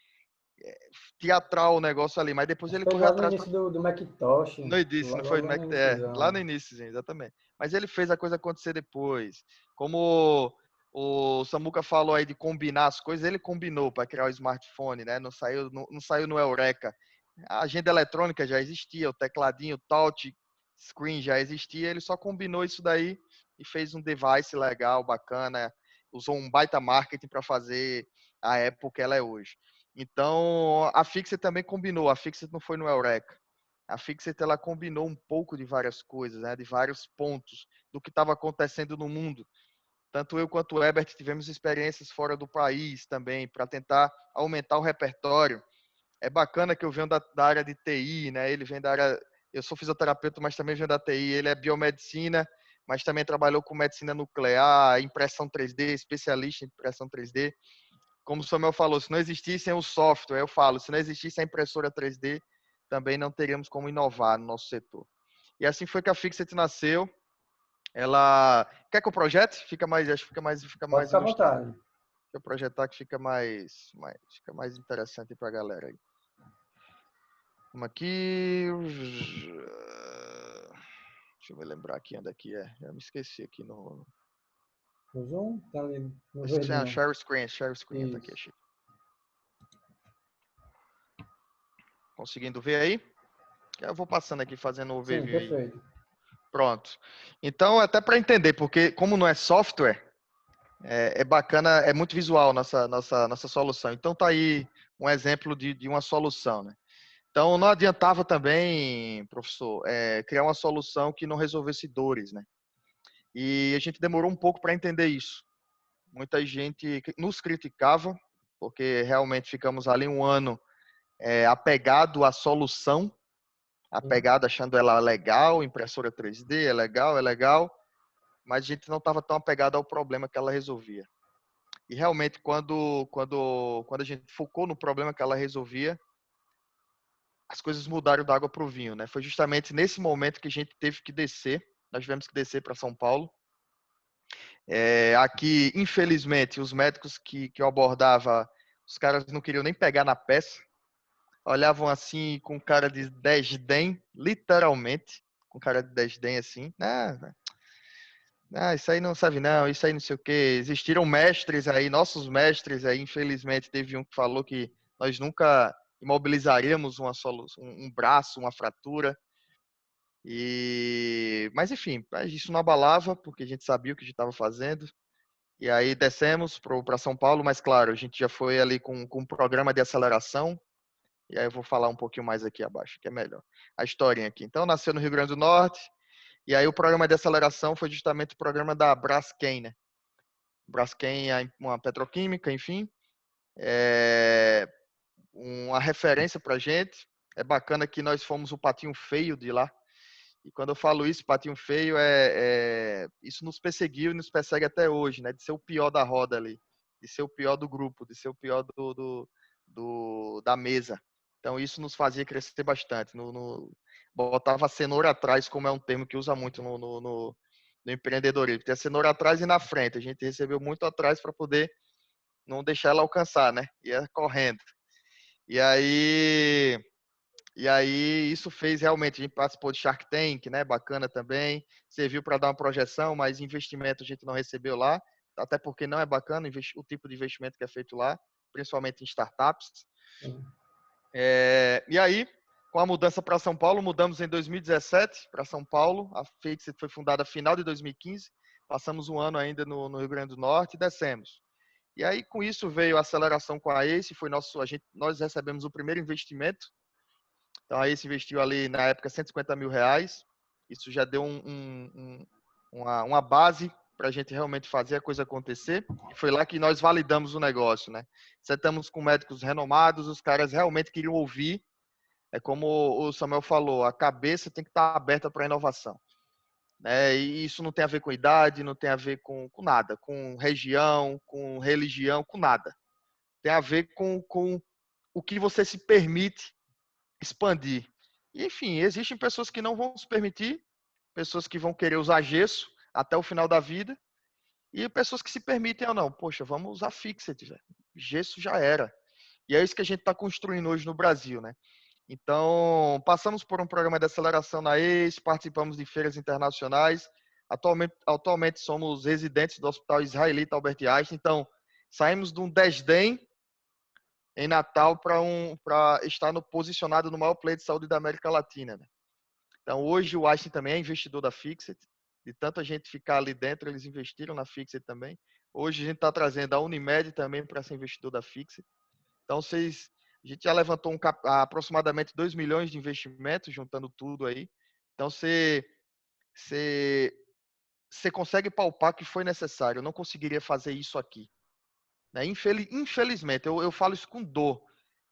Speaker 4: teatral o negócio ali, mas depois ele
Speaker 2: Foi
Speaker 4: correu
Speaker 2: lá no
Speaker 4: atrás.
Speaker 2: início do Macintosh,
Speaker 4: No início, não foi no
Speaker 2: logo
Speaker 4: Mac,
Speaker 2: no início.
Speaker 4: lá no início, sim, exatamente. Mas ele fez a coisa acontecer depois. Como o Samuca falou aí de combinar as coisas, ele combinou para criar o smartphone, né? Não saiu no Eureka. A agenda eletrônica já existia, o tecladinho, o touch screen já existia, ele só combinou isso daí e fez um device legal, bacana, usou um baita marketing para fazer a Apple que ela é hoje. Então, a Fixit também combinou, a Fixit não foi no Eureka. A Fixit ela combinou um pouco de várias coisas, né, de vários pontos do que estava acontecendo no mundo. Tanto eu quanto o Herbert tivemos experiências fora do país também para tentar aumentar o repertório. É bacana que eu venho da área de TI, né? Ele vem da área, eu sou fisioterapeuta, mas também venho da TI. Ele é biomedicina, mas também trabalhou com medicina nuclear, impressão 3D, especialista em impressão 3D. Como o Samuel falou, se não existissem o software, eu falo, se não existisse a impressora 3D, também não teríamos como inovar no nosso setor. E assim foi que a Fixit nasceu. Ela quer que eu projete? Acho que fica
Speaker 2: Pode
Speaker 4: mais
Speaker 2: ficar à
Speaker 4: ilustrativo.
Speaker 2: vontade.
Speaker 4: Deixa eu projetar que fica mais interessante para a galera aí. Vamos aqui. Deixa eu me lembrar aqui onde é que é. Já me esqueci aqui no.
Speaker 2: No Zoom, tá ali no
Speaker 4: Share
Speaker 2: verdinho.
Speaker 4: screen. Tá aqui,
Speaker 2: Isso.
Speaker 4: achei. Conseguindo ver aí? Eu vou passando aqui fazendo o
Speaker 2: Sim,
Speaker 4: overview aí.
Speaker 2: perfeito.
Speaker 4: Pronto. Então, até para entender, porque como não é software, é bacana, é muito visual nossa solução. Então, tá aí um exemplo de uma solução, né? Então, não adiantava também, professor, criar uma solução que não resolvesse dores, né? E a gente demorou um pouco para entender isso. muita gente nos criticava, porque realmente ficamos ali um ano apegado à solução, apegado achando ela legal, impressora 3D é legal, mas a gente não estava tão apegado ao problema que ela resolvia. E realmente, quando a gente focou no problema que ela resolvia, as coisas mudaram da água para o vinho, né? Foi justamente nesse momento que a gente teve que descer, nós tivemos que descer para São Paulo. Aqui, infelizmente, os médicos que eu abordava, os caras não queriam nem pegar na peça, olhavam assim com cara de desdém, literalmente, com cara de desdém assim, isso aí não serve não, isso aí não sei o quê. Existiram mestres aí, nossos mestres aí, infelizmente teve um que falou que nós nunca imobilizaríamos um braço, uma fratura. Mas enfim, isso não abalava, porque a gente sabia o que a gente estava fazendo. E aí descemos para São Paulo, mas claro, a gente já foi ali com um programa de aceleração. E aí eu vou falar um pouquinho mais aqui abaixo, que é melhor. A historinha aqui. Então, nasceu no Rio Grande do Norte. E aí o programa de aceleração foi justamente o programa da Braskem, né? Braskem é uma petroquímica, enfim. É uma referência pra gente. É bacana que nós fomos o patinho feio de lá. E quando eu falo isso, patinho feio, isso nos perseguiu e nos persegue até hoje, né? De ser o pior da roda ali. De ser o pior do grupo, de ser o pior da mesa. Então isso nos fazia crescer bastante. Botava a cenoura atrás, como é um termo que usa muito no empreendedorismo. Tem a cenoura atrás e na frente. A gente recebeu muito atrás para poder não deixar ela alcançar, né? Ia correndo. E aí isso fez realmente, a gente participou de Shark Tank, né? Bacana também. Serviu para dar uma projeção, mas investimento a gente não recebeu lá, até porque não é bacana o tipo de investimento que é feito lá, principalmente em startups. E aí, com a mudança para São Paulo, mudamos em 2017 para São Paulo. A Fixit foi fundada no final de 2015. Passamos um ano ainda no Rio Grande do Norte e descemos. E aí, com isso, veio a aceleração com a ACE. Nós recebemos o primeiro investimento. Então, a ACE investiu ali, na época, R$150 mil. Isso já deu uma base para a gente realmente fazer a coisa acontecer. E foi lá que nós validamos o negócio, né? Sentamos com médicos renomados, os caras realmente queriam ouvir. É como o Samuel falou, a cabeça tem que estar aberta para a inovação. Né? E isso não tem a ver com idade, não tem a ver com nada, com região, com religião, com nada. Tem a ver com o que você se permite expandir. E, enfim, existem pessoas que não vão se permitir, pessoas que vão querer usar gesso até o final da vida, e pessoas que se permitem ou não. Poxa, vamos usar Fixit, velho. Gesso já era. E é isso que a gente está construindo hoje no Brasil, né? Então, passamos por um programa de aceleração na ACE, participamos de feiras internacionais. Atualmente somos residentes do Hospital Israelita Albert Einstein. Então, saímos de um desdém em Natal para estar posicionado no maior play de saúde da América Latina. Né? Então, hoje o Einstein também é investidor da Fixit. De tanto a gente ficar ali dentro, eles investiram na Fixit também. Hoje a gente está trazendo a Unimed também para ser investidor da Fixit. Então, a gente já levantou aproximadamente 2 milhões de investimentos, juntando tudo aí. Então, você consegue palpar que foi necessário. Eu não conseguiria fazer isso aqui. Né? Infelizmente, eu falo isso com dor.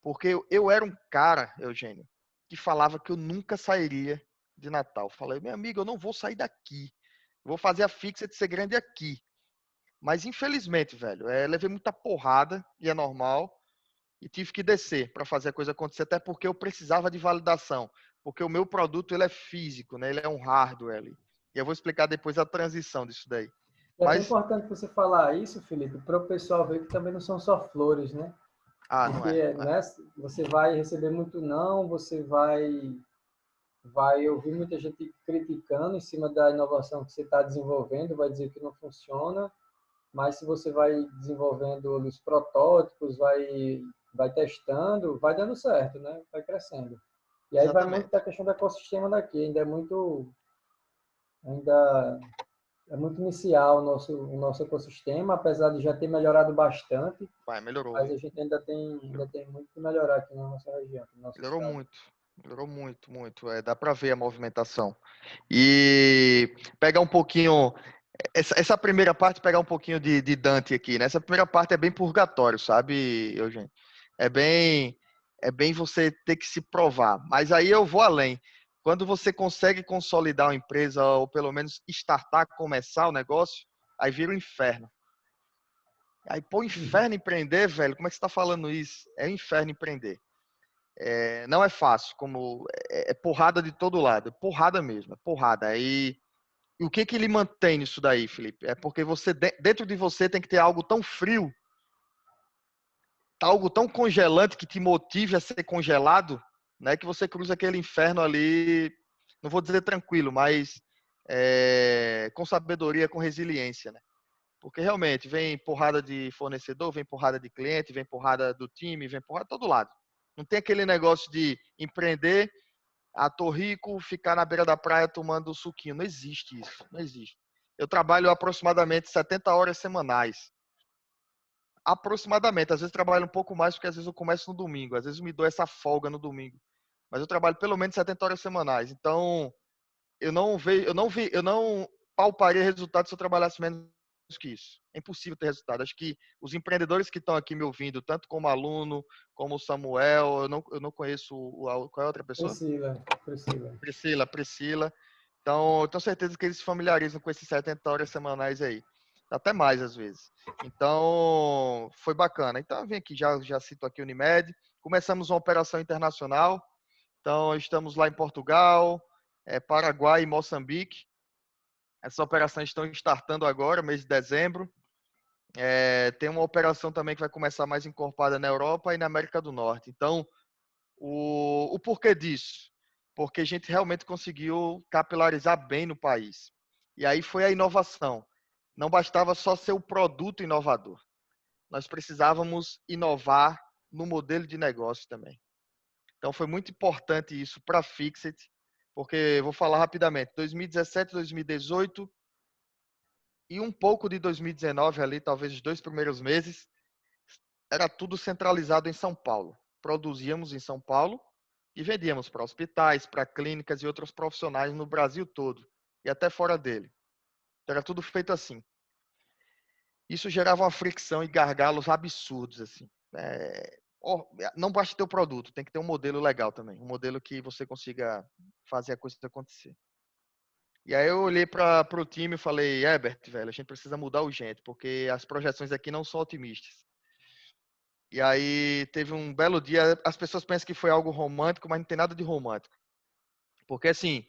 Speaker 4: Porque eu era um cara, Eugênio, que falava que eu nunca sairia de Natal. Falei, meu amigo, eu não vou sair daqui. Vou fazer a Fixit ser grande aqui. Mas, infelizmente, velho, levei muita porrada, e é normal. E tive que descer para fazer a coisa acontecer, até porque eu precisava de validação, porque o meu produto ele é físico, né? Ele é um hardware ali. E eu vou explicar depois a transição disso daí.
Speaker 2: É até importante você falar isso, Felipe, para o pessoal ver que também não são só flores, né?
Speaker 4: Não
Speaker 2: é. Né? Você vai receber muito não, você vai ouvir muita gente criticando em cima da inovação que você está desenvolvendo, vai dizer que não funciona, mas se você vai desenvolvendo os protótipos, vai testando, vai dando certo, né? Vai crescendo. E aí vai muito da questão do ecossistema daqui, ainda é muito inicial o nosso ecossistema, apesar de já ter melhorado bastante.
Speaker 4: Melhorou.
Speaker 2: Mas a gente ainda tem muito que melhorar aqui na nossa região.
Speaker 4: Melhorou muito. Dá para ver a movimentação. E pegar um pouquinho essa primeira parte, pegar um pouquinho de Dante aqui, né? Essa primeira parte é bem purgatório, sabe, Eugênio? É bem, é bem você ter que se provar. Mas aí eu vou além. Quando você consegue consolidar uma empresa, ou pelo menos startar, começar o negócio, aí vira um inferno. Aí, pô, inferno empreender, velho, como é que você tá falando isso? É um inferno empreender. Não é fácil, como é porrada de todo lado, é porrada mesmo, é porrada. Aí, e o que que ele mantém nisso daí, Felipe? É porque você, dentro de você tem que ter algo tão frio, algo tão congelante que te motive a ser congelado, né? Que você cruza aquele inferno ali, não vou dizer tranquilo, mas com sabedoria, com resiliência, né? Porque realmente vem porrada de fornecedor, vem porrada de cliente, vem porrada do time, vem porrada de todo lado. Não tem aquele negócio de empreender, tô rico, ficar na beira da praia tomando suquinho. Não existe isso, não existe. Eu trabalho aproximadamente 70 horas semanais. Aproximadamente. Às vezes trabalho um pouco mais, porque às vezes eu começo no domingo. Às vezes eu me dou essa folga no domingo. Mas eu trabalho pelo menos 70 horas semanais. Então, eu não palparia resultado se eu trabalhasse menos que isso. É impossível ter resultado. Acho que os empreendedores que estão aqui me ouvindo, tanto como aluno, como o Samuel, eu não conheço qual é a outra pessoa?
Speaker 2: Priscila.
Speaker 4: Priscila. Então, eu tenho certeza que eles se familiarizam com esses 70 horas semanais aí. Até mais, às vezes. Então, foi bacana. Então, eu vim aqui, já cito aqui o Unimed. Começamos uma operação internacional. Então, estamos lá em Portugal, Paraguai e Moçambique. Essas operações estão startando agora, mês de dezembro. Tem uma operação também que vai começar mais encorpada na Europa e na América do Norte. Então, o porquê disso? Porque a gente realmente conseguiu capilarizar bem no país. E aí foi a inovação. Não bastava só ser o produto inovador. Nós precisávamos inovar no modelo de negócio também. Então foi muito importante isso para a Fixit, porque vou falar rapidamente, 2017, 2018 e um pouco de 2019 ali, talvez os 2 primeiros meses, era tudo centralizado em São Paulo. Produzíamos em São Paulo e vendíamos para hospitais, para clínicas e outros profissionais no Brasil todo e até fora dele. Então, era tudo feito assim. Isso gerava uma fricção e gargalos absurdos assim. Não basta ter o produto, tem que ter um modelo legal também, um modelo que você consiga fazer a coisa acontecer. E aí eu olhei para o time e falei, Herbert, velho, a gente precisa mudar urgente, porque as projeções aqui não são otimistas. E aí teve um belo dia, as pessoas pensam que foi algo romântico, mas não tem nada de romântico. Porque assim,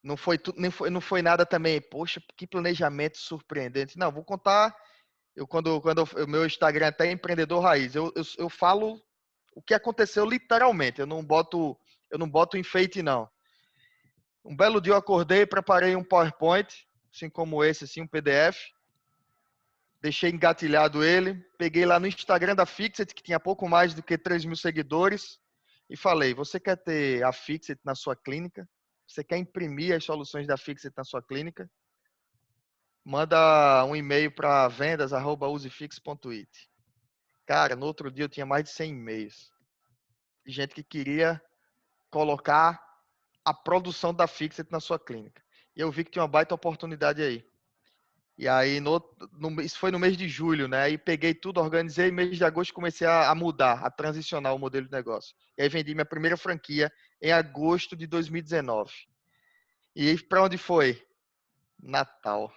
Speaker 4: não foi nada também, poxa, que planejamento surpreendente. Não, vou contar, o meu Instagram é até empreendedor raiz, eu falo o que aconteceu literalmente, eu não boto enfeite não. Um belo dia eu acordei, preparei um PowerPoint, assim como esse, assim, um PDF, deixei engatilhado ele, peguei lá no Instagram da Fixit, que tinha pouco mais do que 3 mil seguidores, e falei, você quer ter a Fixit na sua clínica? Você quer imprimir as soluções da Fixit na sua clínica? Manda um e-mail para vendas@usefix.it. Cara, no outro dia eu tinha mais de 100 e-mails. De gente que queria colocar a produção da Fixit na sua clínica. E eu vi que tinha uma baita oportunidade aí. E aí, isso foi no mês de julho, né? Aí peguei tudo, organizei, mês de agosto comecei a mudar, a transicionar o modelo de negócio. E aí vendi minha primeira franquia em agosto de 2019. E para onde foi? Natal.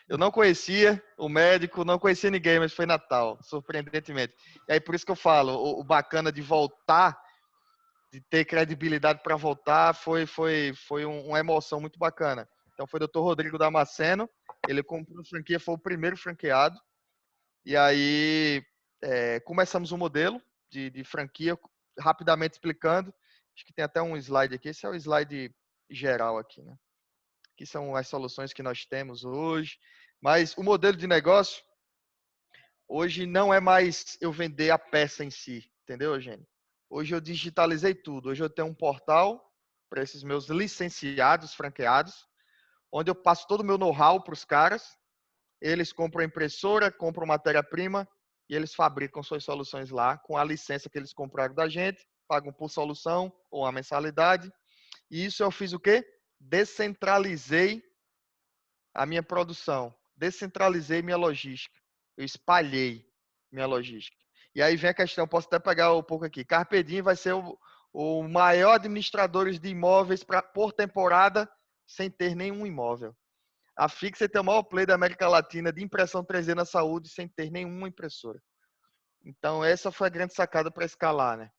Speaker 4: Eu não conhecia o médico, não conhecia ninguém, mas foi Natal, surpreendentemente. E aí por isso que eu falo, o bacana de voltar, de ter credibilidade para voltar, foi uma emoção muito bacana. Então foi o Dr. Rodrigo Damasceno, ele comprou a franquia, foi o primeiro franqueado. E aí começamos o modelo de franquia, rapidamente explicando. Acho que tem até um slide aqui, esse é o slide geral aqui, né? Que são as soluções que nós temos hoje. Mas o modelo de negócio, hoje não é mais eu vender a peça em si, entendeu, Eugênio? Hoje eu digitalizei tudo. Hoje eu tenho um portal para esses meus licenciados, franqueados, onde eu passo todo o meu know-how para os caras. Eles compram a impressora, compram matéria-prima e eles fabricam suas soluções lá com a licença que eles compraram da gente, pagam por solução ou a mensalidade. E isso eu fiz o quê? Descentralizei a minha produção, descentralizei minha logística, eu espalhei minha logística. E aí vem a questão, posso até pegar um pouco aqui. Carpe Diem vai ser o maior administrador de imóveis por temporada sem ter nenhum imóvel. A Fixer tem o maior play da América Latina de impressão 3D na saúde sem ter nenhuma impressora. Então, essa foi a grande sacada para escalar, né?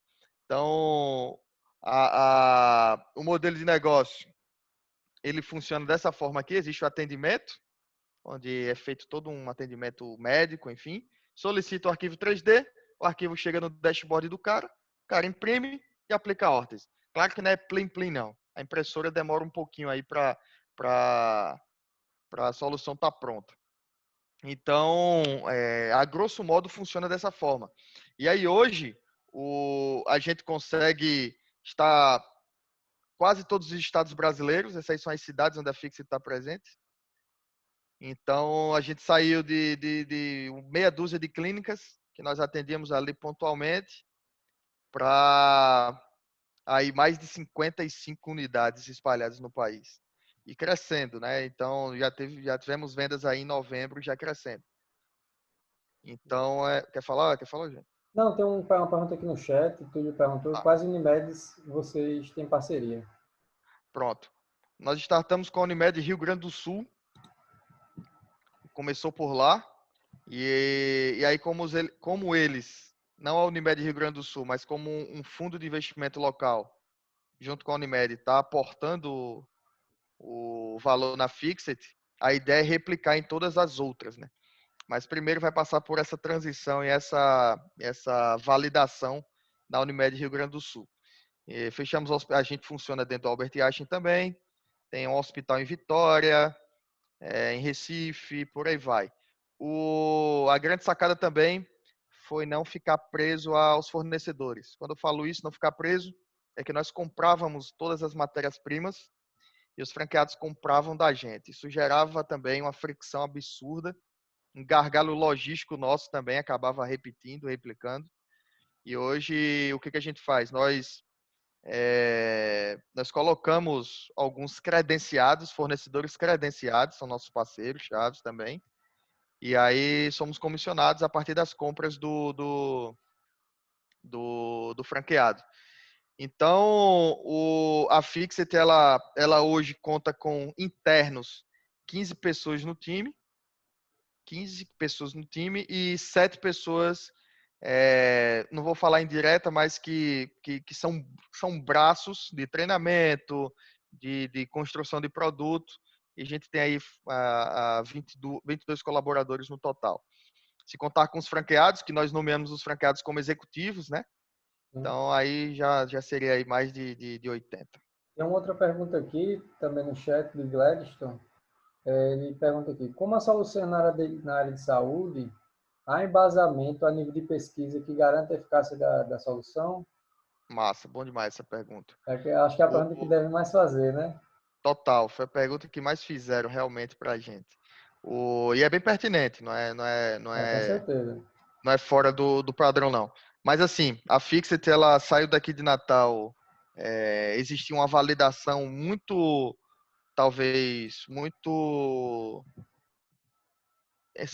Speaker 4: Então, o modelo de negócio, ele funciona dessa forma aqui. Existe o atendimento, onde é feito todo um atendimento médico, enfim. Solicita o arquivo 3D, o arquivo chega no dashboard do cara, o cara imprime e aplica a órtese. Claro que não é plim-plim, não. A impressora demora um pouquinho aí para a solução estar pronta. Então, a grosso modo, funciona dessa forma. E aí, hoje, a gente consegue estar quase todos os estados brasileiros. Essas são as cidades onde a Fixit está presente. Então, a gente saiu de meia dúzia de clínicas que nós atendíamos ali pontualmente para aí mais de 55 unidades espalhadas no país. E crescendo, né? Então, já tivemos vendas aí em novembro, já crescendo. Então, quer falar? Quer falar, gente?
Speaker 2: Não, tem uma pergunta aqui no chat. Tu me perguntou quais Unimedes vocês têm parceria.
Speaker 4: Pronto. Nós startamos com a Unimed Rio Grande do Sul. Começou por lá. E aí, como eles, não a Unimed Rio Grande do Sul, mas como um fundo de investimento local, junto com a Unimed, está aportando o valor na Fixit, a ideia é replicar em todas as outras, né? Mas primeiro vai passar por essa transição e essa validação na Unimed Rio Grande do Sul. E fechamos, a gente funciona dentro do Albert Einstein também, tem um hospital em Vitória, em Recife, por aí vai. A grande sacada também foi não ficar preso aos fornecedores. Quando eu falo isso, não ficar preso, é que nós comprávamos todas as matérias-primas e os franqueados compravam da gente. Isso gerava também uma fricção absurda, um gargalo logístico nosso também, acabava repetindo, replicando. E hoje, o que a gente faz? Nós colocamos alguns credenciados, fornecedores credenciados, são nossos parceiros, chaves também. E aí somos comissionados a partir das compras do franqueado. Então, a Fixit, ela hoje conta com internos 15 pessoas no time, 15 pessoas no time e 7 pessoas, não vou falar em direta, mas que são braços de treinamento, de construção de produto. E a gente tem aí 22 colaboradores no total. Se contar com os franqueados, que nós nomeamos os franqueados como executivos, né? Então, aí já seria aí mais de 80.
Speaker 2: Tem uma outra pergunta aqui, também no chat do Gladstone. Ele pergunta aqui, como a solução na área de saúde, há embasamento a nível de pesquisa que garante a eficácia da solução?
Speaker 4: Massa, bom demais essa pergunta.
Speaker 2: Acho que é a pergunta que deve mais fazer, né?
Speaker 4: Total, foi a pergunta que mais fizeram realmente para a gente. E é bem pertinente, não
Speaker 2: Com certeza.
Speaker 4: não é fora do padrão, não. Mas assim, a Fixit, ela saiu daqui de Natal, existia uma validação muito, talvez, muito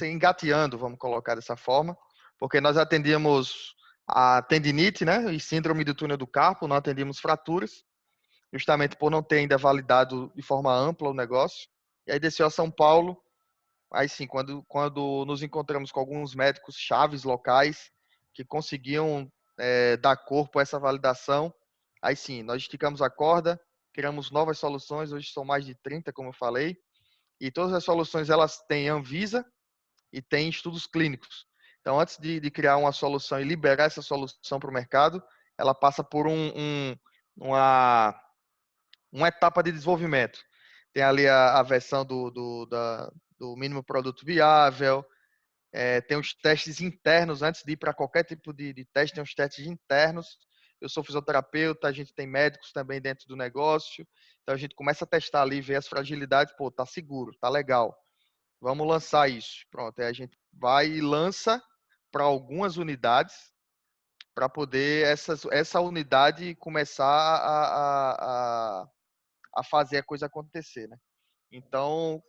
Speaker 4: engateando, vamos colocar dessa forma, porque nós atendíamos a tendinite, né, e síndrome do túnel do carpo, não atendíamos fraturas, justamente por não ter ainda validado de forma ampla o negócio. E aí desceu a São Paulo. Aí sim, quando nos encontramos com alguns médicos chaves locais que conseguiam dar corpo a essa validação, aí sim, nós esticamos a corda, criamos novas soluções, hoje são mais de 30, como eu falei, e todas as soluções elas têm Anvisa e têm estudos clínicos. Então, antes de criar uma solução e liberar essa solução para o mercado, ela passa por uma etapa de desenvolvimento. Tem ali a versão do mínimo produto viável, tem os testes internos, antes de ir para qualquer tipo de teste, tem os testes internos. Eu sou fisioterapeuta, a gente tem médicos também dentro do negócio, então a gente começa a testar ali, ver as fragilidades, pô, tá seguro, tá legal, vamos lançar isso. Pronto, aí a gente vai e lança para algumas unidades, para poder essa unidade começar a fazer a coisa acontecer, né? Então,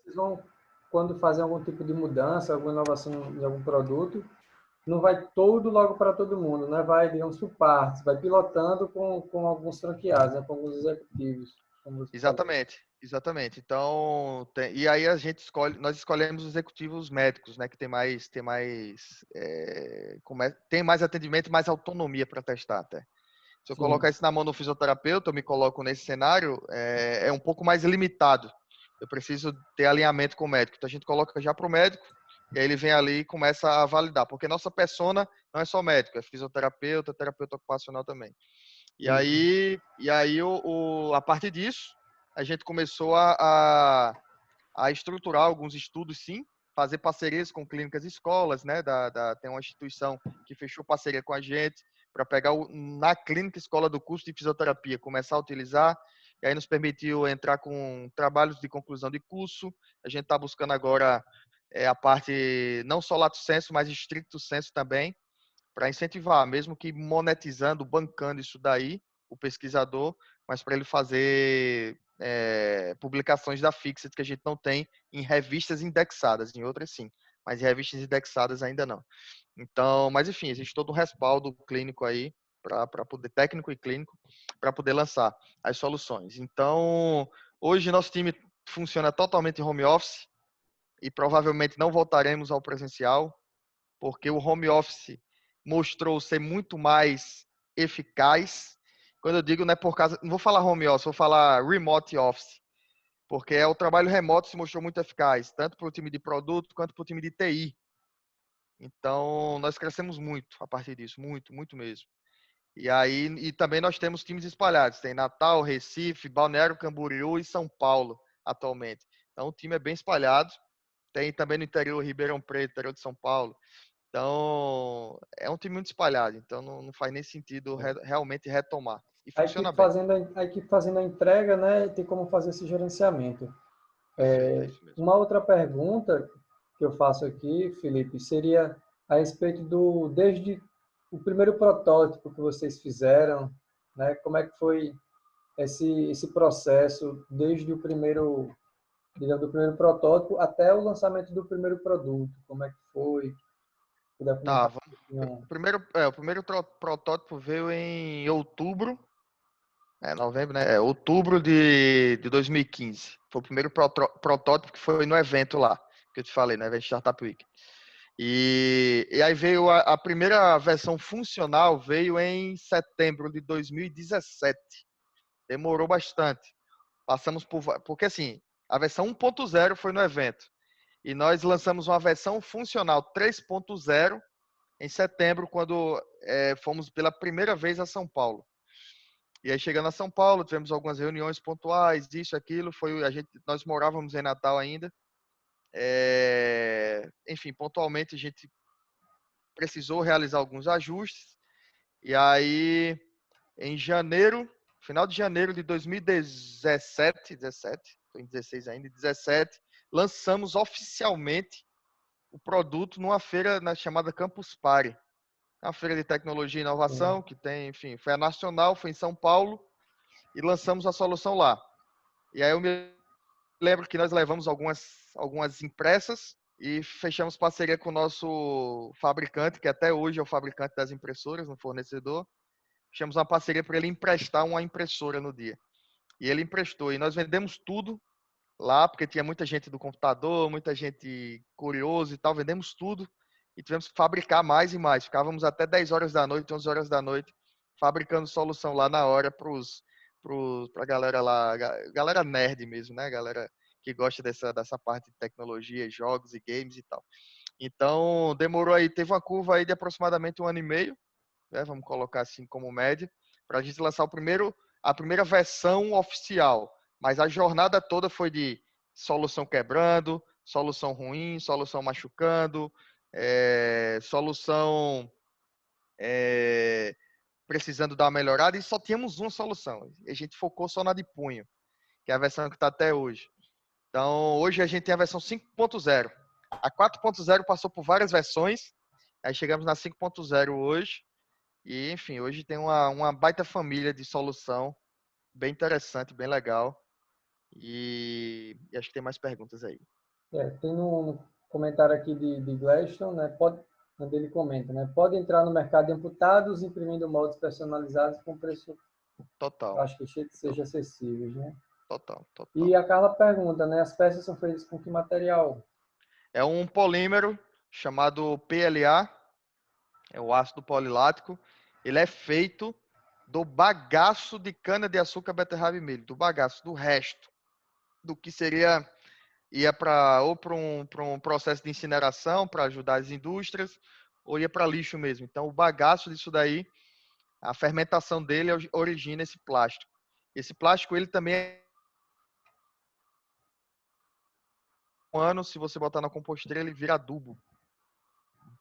Speaker 2: quando fazem algum tipo de mudança, alguma inovação em algum produto, não vai todo logo para todo mundo, né? Vai, digamos, por partes, vai pilotando com alguns franqueados, né? Com alguns executivos, como você falou.
Speaker 4: Exatamente, exatamente. Então, e aí a gente escolhe, nós escolhemos os executivos médicos, né, que tem mais atendimento, e mais autonomia para testar até. Se eu
Speaker 2: Sim,
Speaker 4: colocar isso na mão do fisioterapeuta, eu me coloco nesse cenário, é um pouco mais limitado. Eu preciso ter alinhamento com o médico. Então a gente coloca já para o médico, e aí ele vem ali e começa a validar, porque nossa persona não é só médico, é fisioterapeuta, terapeuta ocupacional também. E
Speaker 2: isso.
Speaker 4: aí a partir disso, a gente começou a estruturar alguns estudos, sim, fazer parcerias com clínicas e escolas, né? Tem uma instituição que fechou parceria com a gente para pegar na clínica escola do curso de fisioterapia, começar a utilizar, e aí nos permitiu entrar com trabalhos de conclusão de curso. A gente está buscando agora a parte não só lato sensu, mas estricto sensu também, para incentivar, mesmo que monetizando, bancando isso daí, o pesquisador, mas para ele fazer publicações da Fixit que a gente não tem em revistas indexadas, em outras sim, mas em revistas indexadas ainda não. Então, mas enfim, existe todo um respaldo clínico aí para poder, técnico e clínico, para poder lançar as soluções. Então, hoje nosso time funciona totalmente em home office e provavelmente não voltaremos ao presencial, porque o home office mostrou ser muito mais eficaz. Quando eu digo, não é por causa, não vou falar home office, vou falar remote office, porque o trabalho remoto se mostrou muito eficaz, tanto para o time de produto quanto para o time de TI. Então, nós crescemos muito a partir disso, muito, muito mesmo. E aí, e também nós temos times espalhados, tem Natal, Recife, Balneário Camboriú e São Paulo atualmente. Então, o time é bem espalhado. Tem também no interior, Ribeirão Preto, interior de São Paulo. Então, é um time muito espalhado, então não faz nem sentido realmente retomar. E funciona bem.
Speaker 2: A equipe fazendo a entrega, né? Tem como fazer esse gerenciamento.
Speaker 4: Perfeito, é isso mesmo.
Speaker 2: Uma outra pergunta que eu faço aqui, Felipe, seria a respeito desde o primeiro protótipo que vocês fizeram, né? Como é que foi esse processo desde o primeiro, digamos, do primeiro protótipo até o lançamento do primeiro produto? Como é que foi? Puder
Speaker 4: Tá,
Speaker 2: comentar um pouquinho?
Speaker 4: o primeiro protótipo veio em outubro, novembro, né? Outubro de 2015. Foi o primeiro protótipo que foi no evento lá, que eu te falei, no evento Startup Week. E aí veio a primeira versão funcional, veio em setembro de 2017. Demorou bastante. Passamos porque assim, a versão 1.0 foi no evento. E nós lançamos uma versão funcional 3.0 em setembro, quando fomos pela primeira vez a São Paulo. E aí chegando a São Paulo, tivemos algumas reuniões pontuais, isso, aquilo, nós morávamos em Natal ainda. Enfim, pontualmente a gente precisou realizar alguns ajustes. E aí, em janeiro, final de janeiro de 2017, 17, estou em 16 ainda, 17, lançamos oficialmente o produto numa feira chamada Campus Party. Uma feira de tecnologia e inovação, que tem, enfim, foi a nacional, foi em São Paulo, e lançamos a solução lá. E aí eu me lembro que nós levamos algumas impressas e fechamos parceria com o nosso fabricante, que até hoje é o fabricante das impressoras, no fornecedor. Fechamos uma parceria para ele emprestar uma impressora no dia. E ele emprestou. E nós vendemos tudo lá, porque tinha muita gente do computador, muita gente curioso e tal. Vendemos tudo e tivemos que fabricar mais e mais. Ficávamos até 10 horas da noite, 11 horas da noite, fabricando solução lá na hora pra galera lá, galera nerd mesmo, né? Galera que gosta dessa parte de tecnologia, jogos e games e tal. Então, demorou aí, teve uma curva aí de aproximadamente 1 ano e meio, né? Vamos colocar assim como média, para a gente lançar a primeira versão oficial. Mas a jornada toda foi de solução quebrando, solução ruim, solução machucando, solução precisando dar uma melhorada, e só tínhamos uma solução. A gente focou só na de punho, que é a versão que está até hoje. Então, hoje a gente tem a versão 5.0. A 4.0 passou por várias versões, aí chegamos na 5.0 hoje. E, enfim, hoje tem uma baita família de solução, bem interessante, bem legal. E acho que tem mais perguntas aí.
Speaker 2: Tem um comentário aqui de Gladstone, né? Onde ele comenta, né? Pode entrar no mercado de amputados, imprimindo moldes personalizados com preço,
Speaker 4: Total,
Speaker 2: acho que seja acessíveis, né?
Speaker 4: total, total.
Speaker 2: E a Carla pergunta, né? As peças são feitas com que material?
Speaker 4: É um polímero chamado PLA, é o ácido polilático. Ele é feito do bagaço de cana-de-açúcar, beterraba e milho, do bagaço, do resto, do que seria, ia para um processo de incineração para ajudar as indústrias, ou ia para lixo mesmo. Então, o bagaço disso daí, a fermentação dele origina esse plástico. Esse plástico, ele também é um ano, se você botar na composteira, ele vira adubo.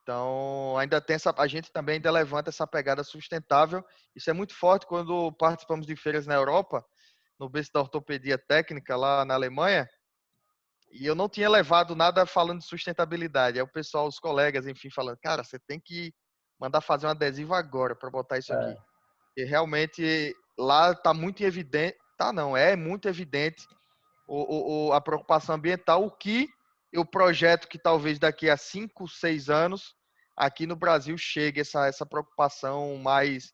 Speaker 4: Então, ainda tem a gente também ainda levanta essa pegada sustentável. Isso é muito forte quando participamos de feiras na Europa, no berço da ortopedia técnica lá na Alemanha, e eu não tinha levado nada falando de sustentabilidade. Aí o pessoal, os colegas, enfim, falando, cara, você tem que mandar fazer um adesivo agora para botar isso aqui. E realmente lá está muito evidente, tá não, é muito evidente a preocupação ambiental, o projeto que talvez daqui a 5, 6 anos, aqui no Brasil, chegue essa preocupação mais,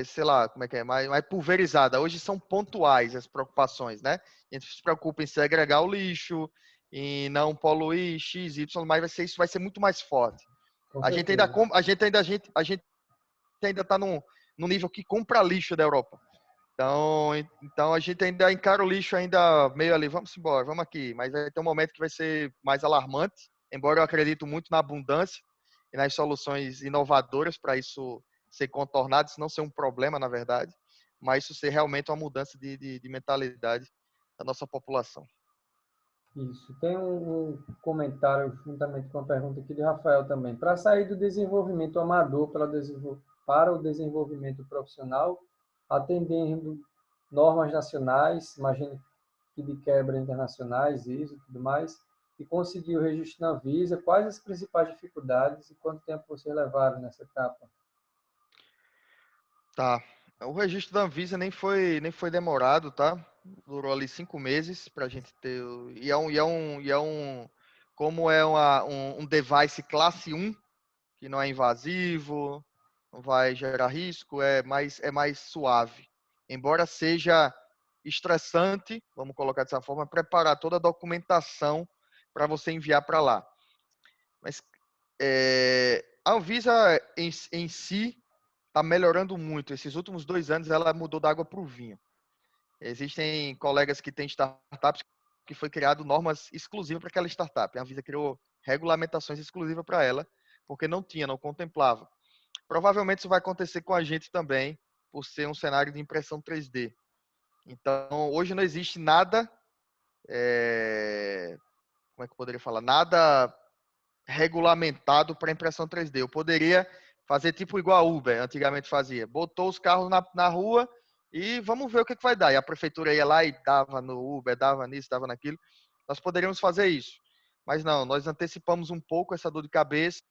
Speaker 4: sei lá, como é que é, mais pulverizada. Hoje são pontuais as preocupações, né? A gente se preocupa em segregar o lixo, em não poluir X, Y, mas isso vai ser muito mais forte.
Speaker 2: Com
Speaker 4: A gente ainda
Speaker 2: certeza.
Speaker 4: está no nível que compra lixo da Europa. Então a gente ainda encara o lixo ainda meio ali, vamos embora, vamos aqui. Mas vai ter um momento que vai ser mais alarmante, embora eu acredito muito na abundância e nas soluções inovadoras para isso ser contornado, isso não ser um problema, na verdade, mas isso ser realmente uma mudança de mentalidade da nossa população.
Speaker 2: Isso. Tem um comentário, juntamente com uma pergunta aqui de Rafael também. Para sair do desenvolvimento amador para o desenvolvimento profissional, atendendo normas nacionais, imagino que de quebra internacionais, ISO e tudo mais, e conseguir o registro na Anvisa, quais as principais dificuldades e quanto tempo vocês levaram nessa etapa?
Speaker 4: Tá. O registro da Anvisa nem foi demorado, tá? Durou ali 5 meses para a gente ter. Como é um device classe 1, que não é invasivo, não vai gerar risco, é mais suave. Embora seja estressante, vamos colocar dessa forma, preparar toda a documentação para você enviar para lá. Mas a Anvisa em si está melhorando muito. Esses últimos 2 anos ela mudou da água para o vinho. Existem colegas que têm startups que foi criado normas exclusivas para aquela startup. A Anvisa criou regulamentações exclusivas para ela, porque não contemplava. Provavelmente isso vai acontecer com a gente também, por ser um cenário de impressão 3D. Então, hoje não existe nada, como é que eu poderia falar? Nada regulamentado para impressão 3D. Eu poderia fazer tipo igual a Uber antigamente fazia. Botou os carros na rua e vamos ver o que vai dar. E a prefeitura ia lá e dava no Uber, dava nisso, dava naquilo. Nós poderíamos fazer isso. Mas não, nós antecipamos um pouco essa dor de cabeça.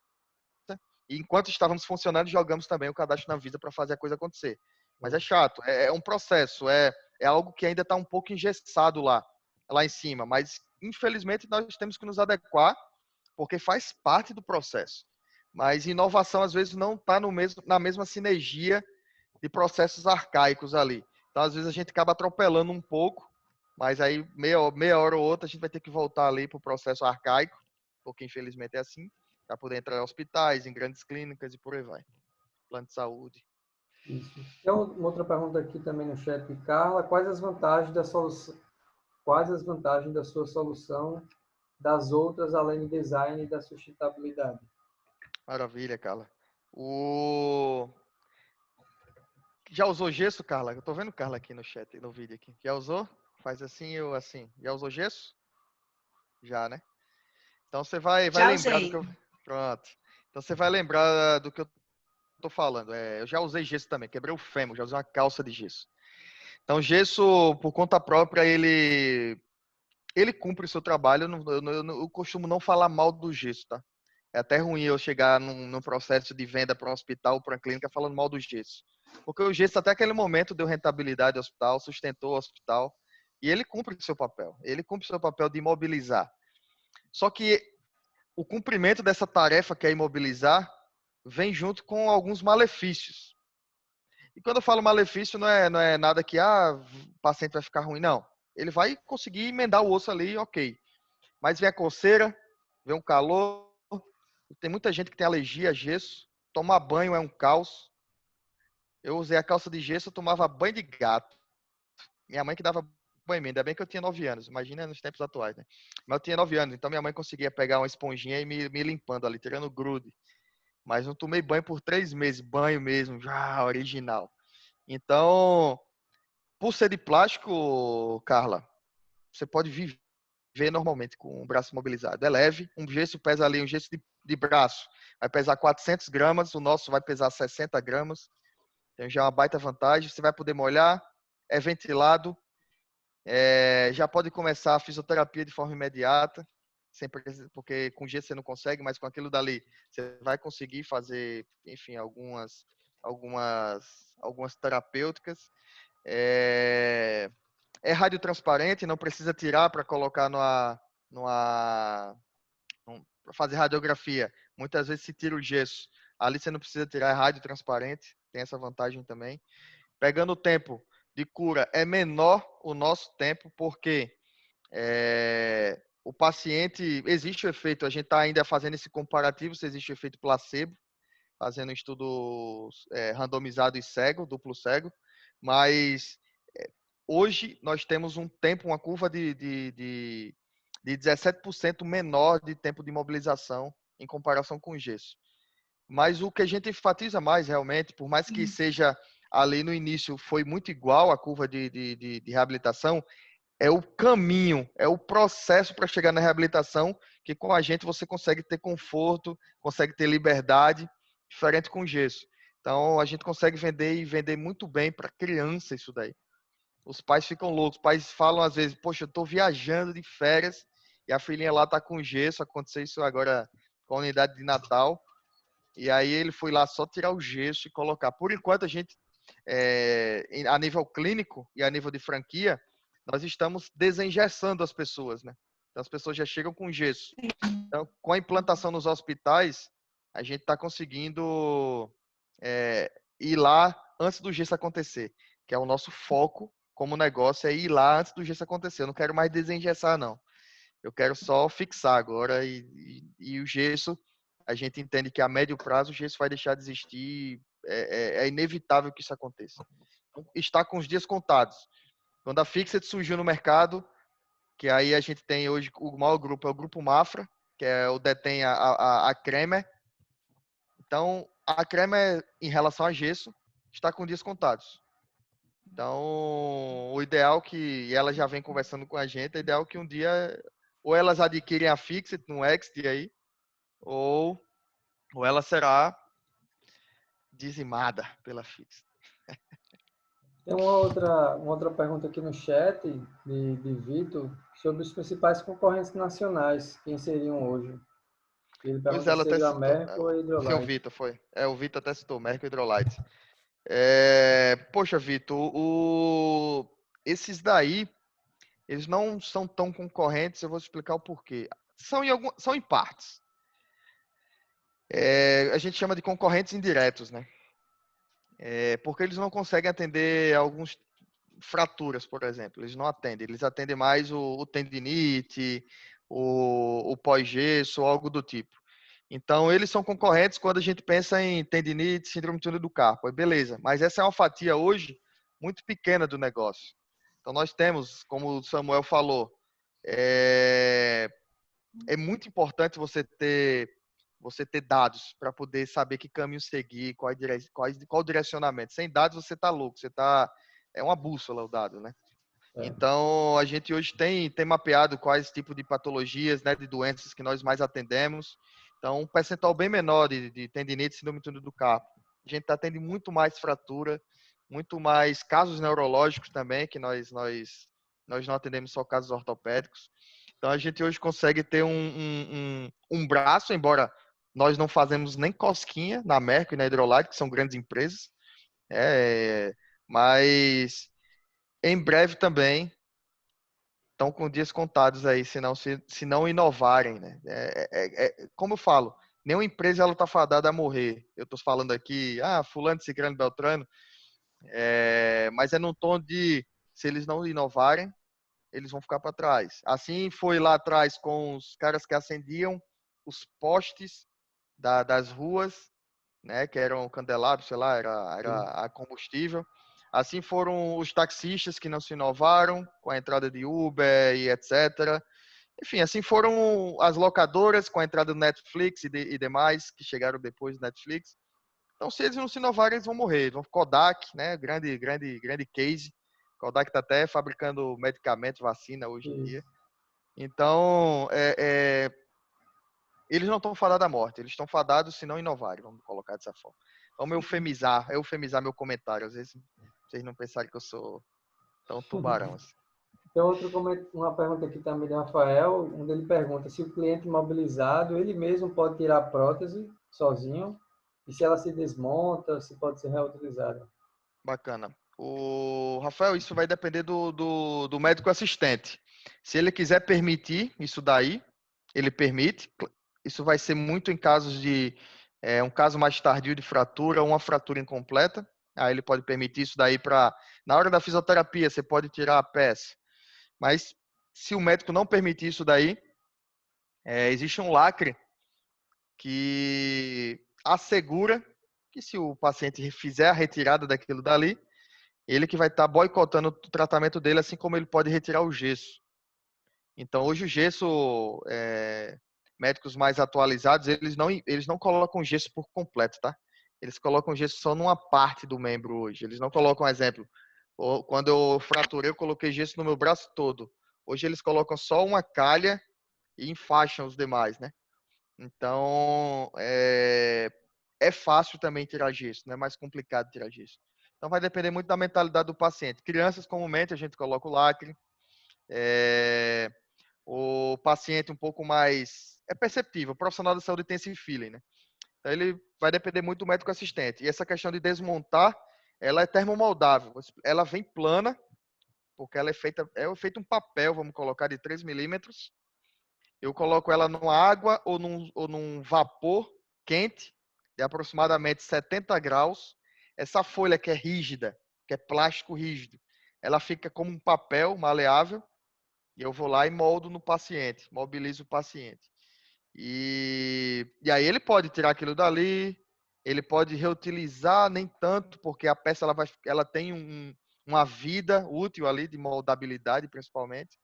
Speaker 4: E enquanto estávamos funcionando, jogamos também o cadastro na Visa para fazer a coisa acontecer. Mas é chato, é um processo, é algo que ainda está um pouco engessado lá em cima. Mas, infelizmente, nós temos que nos adequar, porque faz parte do processo. Mas inovação, às vezes, não está na mesma sinergia de processos arcaicos ali. Então, às vezes, a gente acaba atropelando um pouco, mas aí, meia hora ou outra, a gente vai ter que voltar ali para o processo arcaico, porque, infelizmente, é assim, para poder entrar em hospitais, em grandes clínicas e por aí vai. Plano de saúde.
Speaker 2: Isso. Tem uma outra pergunta aqui também no chat de Carla. Quais as vantagens da sua solução das outras, além do design e da sustentabilidade?
Speaker 4: Maravilha, Carla. Já usou gesso, Carla? Eu tô vendo Carla aqui no chat, no vídeo aqui. Já usou? Faz assim ou assim. Já usou gesso? Já, né? Então você vai
Speaker 5: Já
Speaker 4: lembrar do
Speaker 5: usei.
Speaker 4: que eu... Pronto. Então você vai lembrar do que eu tô falando. Eu já usei gesso também, quebrei o fêmur, já usei uma calça de gesso. Então, gesso, por conta própria, ele cumpre o seu trabalho. Eu costumo não falar mal do gesso, tá? É até ruim eu chegar num processo de venda para um hospital, para uma clínica, falando mal do gesso. Porque o gesso, até aquele momento, deu rentabilidade ao hospital, sustentou o hospital. E ele cumpre o seu papel. Ele cumpre o seu papel de imobilizar. Só que o cumprimento dessa tarefa, que é imobilizar, vem junto com alguns malefícios. E quando eu falo malefício, não é nada que o paciente vai ficar ruim, não. Ele vai conseguir emendar o osso ali, ok. Mas vem a coceira, vem um calor. Tem muita gente que tem alergia a gesso. Tomar banho é um caos. Eu usei a calça de gesso, eu tomava banho de gato. Minha mãe que dava banho em mim. Ainda bem que eu tinha 9 anos. Imagina nos tempos atuais, né? Mas eu tinha 9 anos, então minha mãe conseguia pegar uma esponjinha e me limpando ali, tirando grude. Mas não tomei banho por 3 meses. Banho mesmo, já original. Então, por ser de plástico, Carla, você pode viver normalmente com o braço imobilizado. É leve. Um gesso pesa ali, um gesso de braço vai pesar 400 gramas. O nosso vai pesar 60 gramas. Então já é uma baita vantagem. Você vai poder molhar, é ventilado, já pode começar a fisioterapia de forma imediata, porque com gesso você não consegue, mas com aquilo dali você vai conseguir fazer, enfim, algumas terapêuticas. É radiotransparente, não precisa tirar para colocar para fazer radiografia. Muitas vezes se tira o gesso. Ali você não precisa tirar, é radiotransparente, tem essa vantagem também. Pegando o tempo de cura, é menor o nosso tempo, porque o paciente, existe o efeito, a gente está ainda fazendo esse comparativo, se existe o efeito placebo, fazendo um estudo randomizado e cego, duplo cego, mas hoje nós temos um tempo, uma curva de 17% menor de tempo de imobilização em comparação com o gesso. Mas o que a gente enfatiza mais realmente, por mais que seja ali no início foi muito igual a curva de reabilitação, é o caminho, é o processo para chegar na reabilitação, que com a gente você consegue ter conforto, consegue ter liberdade, diferente com o gesso. Então a gente consegue vender e vender muito bem para criança isso daí. Os pais ficam loucos, os pais falam às vezes, poxa, eu estou viajando de férias e a filhinha lá está com gesso, aconteceu isso agora com a unidade de Natal, e aí ele foi lá só tirar o gesso e colocar. Por enquanto a gente, a nível clínico e a nível de franquia, nós estamos desengessando as pessoas, né? Então as pessoas já chegam com gesso. Então, com a implantação nos hospitais, a gente está conseguindo ir lá antes do gesso acontecer, que é o nosso foco como negócio, é ir lá antes do gesso acontecer. Eu não quero mais desengessar, não. Eu quero só fixar agora e o gesso, a gente entende que a médio prazo o gesso vai deixar de existir, é inevitável que isso aconteça. Então, está com os dias contados. Quando a Fixed surgiu no mercado, que aí a gente tem hoje o maior grupo, é o Grupo Mafra, que detém a Cremer. Então, a Cremer, em relação a gesso, está com dias contados. Então, o ideal que ela já vem conversando com a gente, é ideal que um dia ou elas adquirem a Fixed no Exit aí, ou ela será dizimada pela Fixed.
Speaker 2: Tem uma outra pergunta aqui no chat de Vitor sobre os principais concorrentes nacionais, quem seriam hoje. Ele
Speaker 4: Pois
Speaker 2: pergunta
Speaker 4: ela
Speaker 2: se
Speaker 4: até
Speaker 2: seria a
Speaker 4: citou.
Speaker 2: Merck ou a
Speaker 4: Foi o
Speaker 2: Hydrolite.
Speaker 4: Vitor, foi. O Vitor até citou, Merck e Hydrolite. Poxa, Vitor, esses daí, eles não são tão concorrentes, eu vou explicar o porquê. São em partes. A gente chama de concorrentes indiretos, né? Porque eles não conseguem atender alguns fraturas, por exemplo. Eles não atendem. Eles atendem mais o tendinite, o pós-gesso, algo do tipo. Então, eles são concorrentes quando a gente pensa em tendinite, síndrome de túnel do carpo. Beleza, mas essa é uma fatia hoje muito pequena do negócio. Então, nós temos, como o Samuel falou, é muito importante você ter dados para poder saber que caminho seguir, qual direcionamento. Sem dados, você está louco, é uma bússola o dado, né? Então, a gente hoje tem mapeado quais tipos de patologias, né, de doenças que nós mais atendemos. Então, um percentual bem menor de tendinite e síndrome do carpo. A gente atende muito mais fratura, muito mais casos neurológicos também, que nós não atendemos só casos ortopédicos. Então, a gente hoje consegue ter um braço, embora nós não fazemos nem cosquinha na Merck e na Hydrolite, que são grandes empresas. Mas, em breve também, estão com dias contados aí, se não inovarem, né? Como eu falo, nenhuma empresa ela está fadada a morrer. Eu estou falando aqui, fulano, ciclano, beltrano, mas é num tom de, se eles não inovarem, eles vão ficar para trás. Assim foi lá atrás com os caras que acendiam os postes das ruas, né, que eram candelabros, sei lá, era a combustível. Assim foram os taxistas que não se inovaram com a entrada de Uber e etc. Enfim, assim foram as locadoras com a entrada do Netflix e demais que chegaram depois do Netflix. Então, se eles não se inovarem, eles vão morrer. Kodak, né, grande case. Kodak está até fabricando medicamento, vacina hoje em dia. Então, eles não estão fadados à morte, eles estão fadados se não inovarem, vamos colocar dessa forma. Vamos eufemizar meu comentário. Às vezes vocês não pensarem que eu sou tão tubarão assim.
Speaker 2: Tem uma pergunta aqui também do Rafael, onde ele pergunta se o cliente imobilizado, ele mesmo pode tirar a prótese sozinho, e se ela se desmonta, se pode ser reutilizada.
Speaker 4: Bacana. Rafael, isso vai depender do médico assistente. Se ele quiser permitir isso daí, ele permite. Isso vai ser muito em casos de um caso mais tardio de fratura ou uma fratura incompleta. Aí ele pode permitir isso daí para... Na hora da fisioterapia, você pode tirar a peça. Mas se o médico não permitir isso daí, existe um lacre que assegura que se o paciente fizer a retirada daquilo dali, ele que vai estar boicotando o tratamento dele, assim como ele pode retirar o gesso. Então, hoje o gesso, médicos mais atualizados, eles não colocam gesso por completo, tá? Eles colocam gesso só numa parte do membro hoje. Eles não colocam, exemplo, quando eu fraturei, eu coloquei gesso no meu braço todo. Hoje eles colocam só uma calha e enfaixam os demais, né? Então, é fácil também tirar gesso, não é mais complicado tirar gesso. Então, vai depender muito da mentalidade do paciente. Crianças, comumente, a gente coloca o lacre. O paciente um pouco mais... É perceptível. O profissional da saúde tem esse feeling, né? Então, ele vai depender muito do médico assistente. E essa questão de desmontar, ela é termomoldável. Ela vem plana, porque ela é feito um papel, vamos colocar, de 3 milímetros. Eu coloco ela numa água ou num vapor quente, de aproximadamente 70 graus. Essa folha que é rígida, que é plástico rígido, ela fica como um papel maleável, e eu vou lá e moldo no paciente, mobilizo o paciente. E aí ele pode tirar aquilo dali, ele pode reutilizar, nem tanto, porque a peça ela tem uma vida útil ali, de moldabilidade principalmente.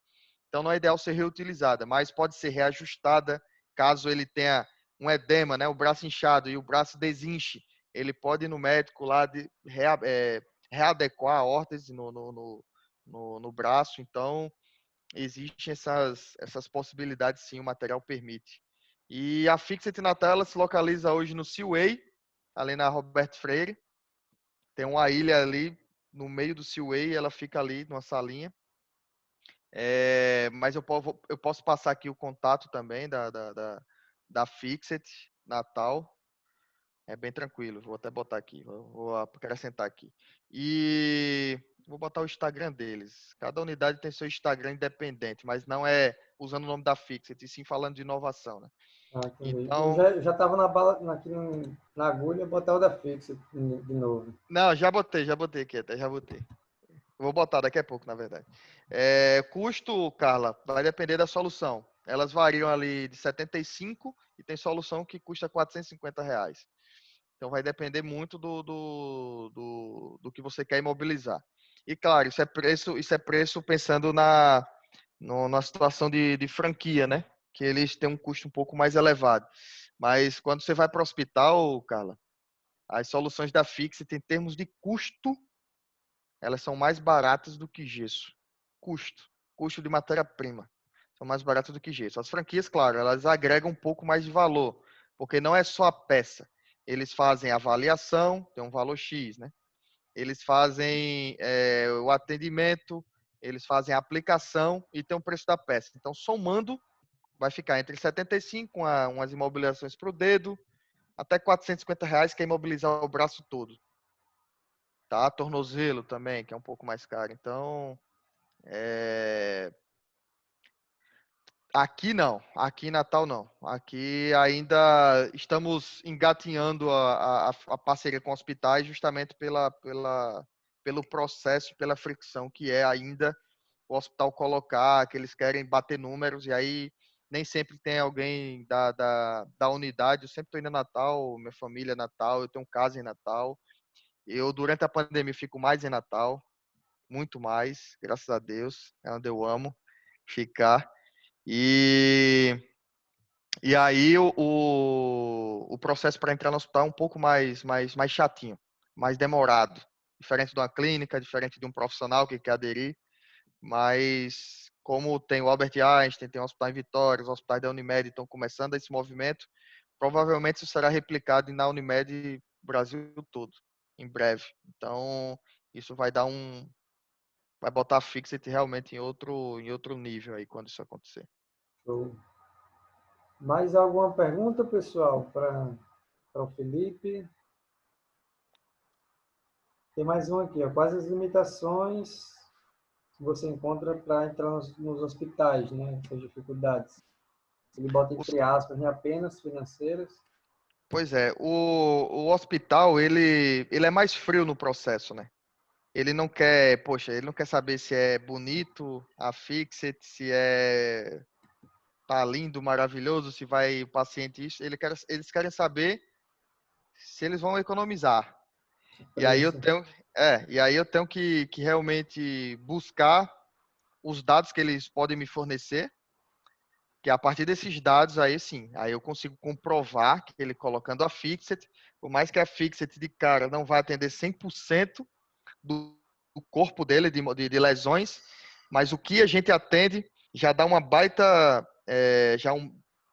Speaker 4: Então não é ideal ser reutilizada, mas pode ser reajustada caso ele tenha um edema, né, o braço inchado e o braço desinche. Ele pode ir no médico lá readequar a órtese no braço. Então existem essas possibilidades, sim, o material permite. E a Fixit Natal, ela se localiza hoje no Seaway, ali na Roberto Freire. Tem uma ilha ali no meio do Seaway, ela fica ali numa salinha. Mas eu posso passar aqui o contato também da Fixit Natal. É bem tranquilo, vou até botar aqui, vou acrescentar aqui. E vou botar o Instagram deles. Cada unidade tem seu Instagram independente, mas não é usando o nome da Fixit, e sim falando de inovação, né?
Speaker 2: Então, eu já estava na agulha, botar o da Fixit de novo.
Speaker 4: Não, já botei aqui até, já botei. Vou botar daqui a pouco, na verdade. Custo, Carla, vai depender da solução. Elas variam ali de 75 e tem solução que custa R$450. Então vai depender muito do que você quer imobilizar. E claro, isso é preço pensando na situação de franquia, né? Que eles têm um custo um pouco mais elevado. Mas quando você vai para o hospital, Carla, as soluções da Fixit, em termos de custo, elas são mais baratas do que gesso. Custo de matéria-prima. São mais baratas do que gesso. As franquias, claro, elas agregam um pouco mais de valor, porque não é só a peça. Eles fazem avaliação, tem um valor X, né? Eles fazem o atendimento, eles fazem a aplicação e tem o preço da peça. Então, somando, vai ficar entre 75 com umas imobilizações para o dedo, até R$450, que é imobilizar o braço todo. Tá? Tornozelo também, que é um pouco mais caro. Então, Aqui não, aqui em Natal não. Aqui ainda estamos engatinhando a parceria com hospitais justamente pelo processo, pela fricção que é ainda o hospital colocar, que eles querem bater números, e aí nem sempre tem alguém da unidade. Eu sempre estou indo em Natal, minha família é Natal, eu tenho casa em Natal. Eu, durante a pandemia, fico mais em Natal, muito mais, graças a Deus, é onde eu amo ficar. E, e aí o processo para entrar no hospital é um pouco mais chatinho, mais demorado. Diferente de uma clínica, diferente de um profissional que quer aderir. Mas como tem o Albert Einstein, tem o Hospital em Vitória, os hospitais da Unimed estão começando esse movimento, provavelmente isso será replicado na Unimed Brasil todo, em breve. Então, isso vai botar a Fixit realmente em outro nível aí quando isso acontecer.
Speaker 2: Show. Mais alguma pergunta, pessoal, para o Felipe? Tem mais um aqui, ó. Quais as limitações que você encontra para entrar nos hospitais, né? Essas dificuldades. Ele bota entre aspas, né? Apenas financeiras.
Speaker 4: Pois é, o hospital, ele é mais frio no processo, né? Ele não quer, poxa, ele não quer saber se é bonito a Fixit, se tá lindo, maravilhoso, se vai o paciente isso. Eles querem saber se eles vão economizar. E aí eu
Speaker 2: Preço.
Speaker 4: tenho, e aí eu tenho que realmente buscar os dados que eles podem me fornecer, que a partir desses dados aí sim, aí eu consigo comprovar que ele colocando a Fixit, por mais que a Fixit de cara não vai atender 100% do corpo dele de lesões, mas o que a gente atende já dá uma baita,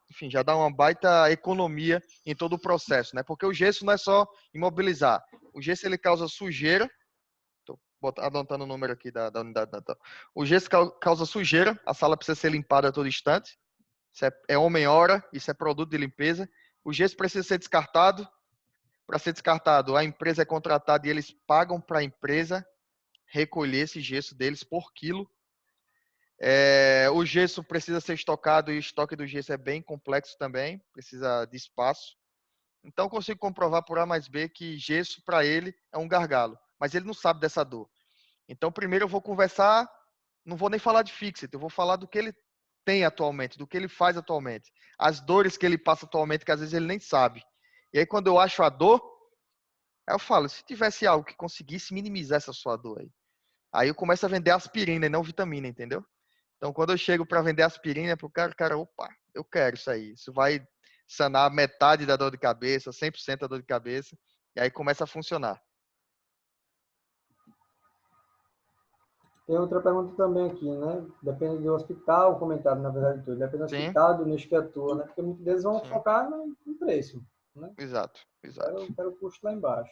Speaker 4: enfim, já dá uma baita economia em todo o processo, né? Porque o gesso não é só imobilizar, o gesso ele causa sujeira. Anotando o número aqui da unidade natal. O gesso causa sujeira, a sala precisa ser limpada a todo instante. Isso é homem-hora, isso é produto de limpeza. O gesso precisa ser descartado. Para ser descartado, a empresa é contratada e eles pagam para a empresa recolher esse gesso deles por quilo. O gesso precisa ser estocado e o estoque do gesso é bem complexo também, precisa de espaço. Então, eu consigo comprovar por A mais B que gesso para ele é um gargalo, mas ele não sabe dessa dor. Então, primeiro eu vou conversar, não vou nem falar de Fixit, eu vou falar do que ele tem atualmente, do que ele faz atualmente, as dores que ele passa atualmente, que às vezes ele nem sabe. E aí, quando eu acho a dor, aí eu falo, se tivesse algo que conseguisse minimizar essa sua dor aí eu começo a vender aspirina e não vitamina, entendeu? Então, quando eu chego para vender aspirina pro cara, opa, eu quero isso aí. Isso vai sanar metade da dor de cabeça, 100% da dor de cabeça, e aí começa a funcionar.
Speaker 2: Tem outra pergunta também aqui, né? Depende do hospital, comentário, na verdade, tudo. Depende do
Speaker 4: Sim,
Speaker 2: hospital, do nicho que atua, né? Porque muitos deles vão
Speaker 4: sim,
Speaker 2: focar no preço, né?
Speaker 4: exato.
Speaker 2: Quero o custo lá embaixo.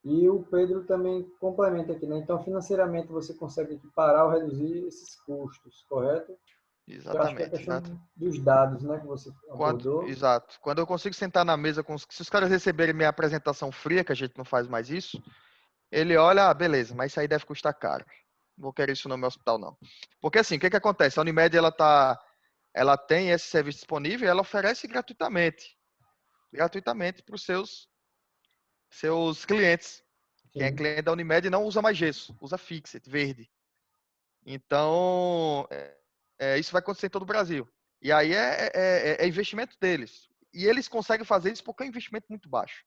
Speaker 2: E o Pedro também complementa aqui, né? Então, financeiramente, você consegue equiparar ou reduzir esses custos, correto? Que eu acho que é a
Speaker 4: Exatamente,
Speaker 2: questão
Speaker 4: exato.
Speaker 2: dos dados, né? Que você abordou.
Speaker 4: Exato. Quando eu consigo sentar na mesa se os caras receberem minha apresentação fria, que a gente não faz mais isso, ele olha, beleza, mas isso aí deve custar caro. Não vou querer isso no meu hospital, não. Porque assim, o que acontece? A Unimed, ela tem esse serviço disponível e ela oferece gratuitamente para os seus clientes. Quem é
Speaker 2: Sim.
Speaker 4: cliente da Unimed não usa mais gesso, usa Fixit, verde. Então, isso vai acontecer em todo o Brasil. E aí é investimento deles. E eles conseguem fazer isso porque é um investimento muito baixo.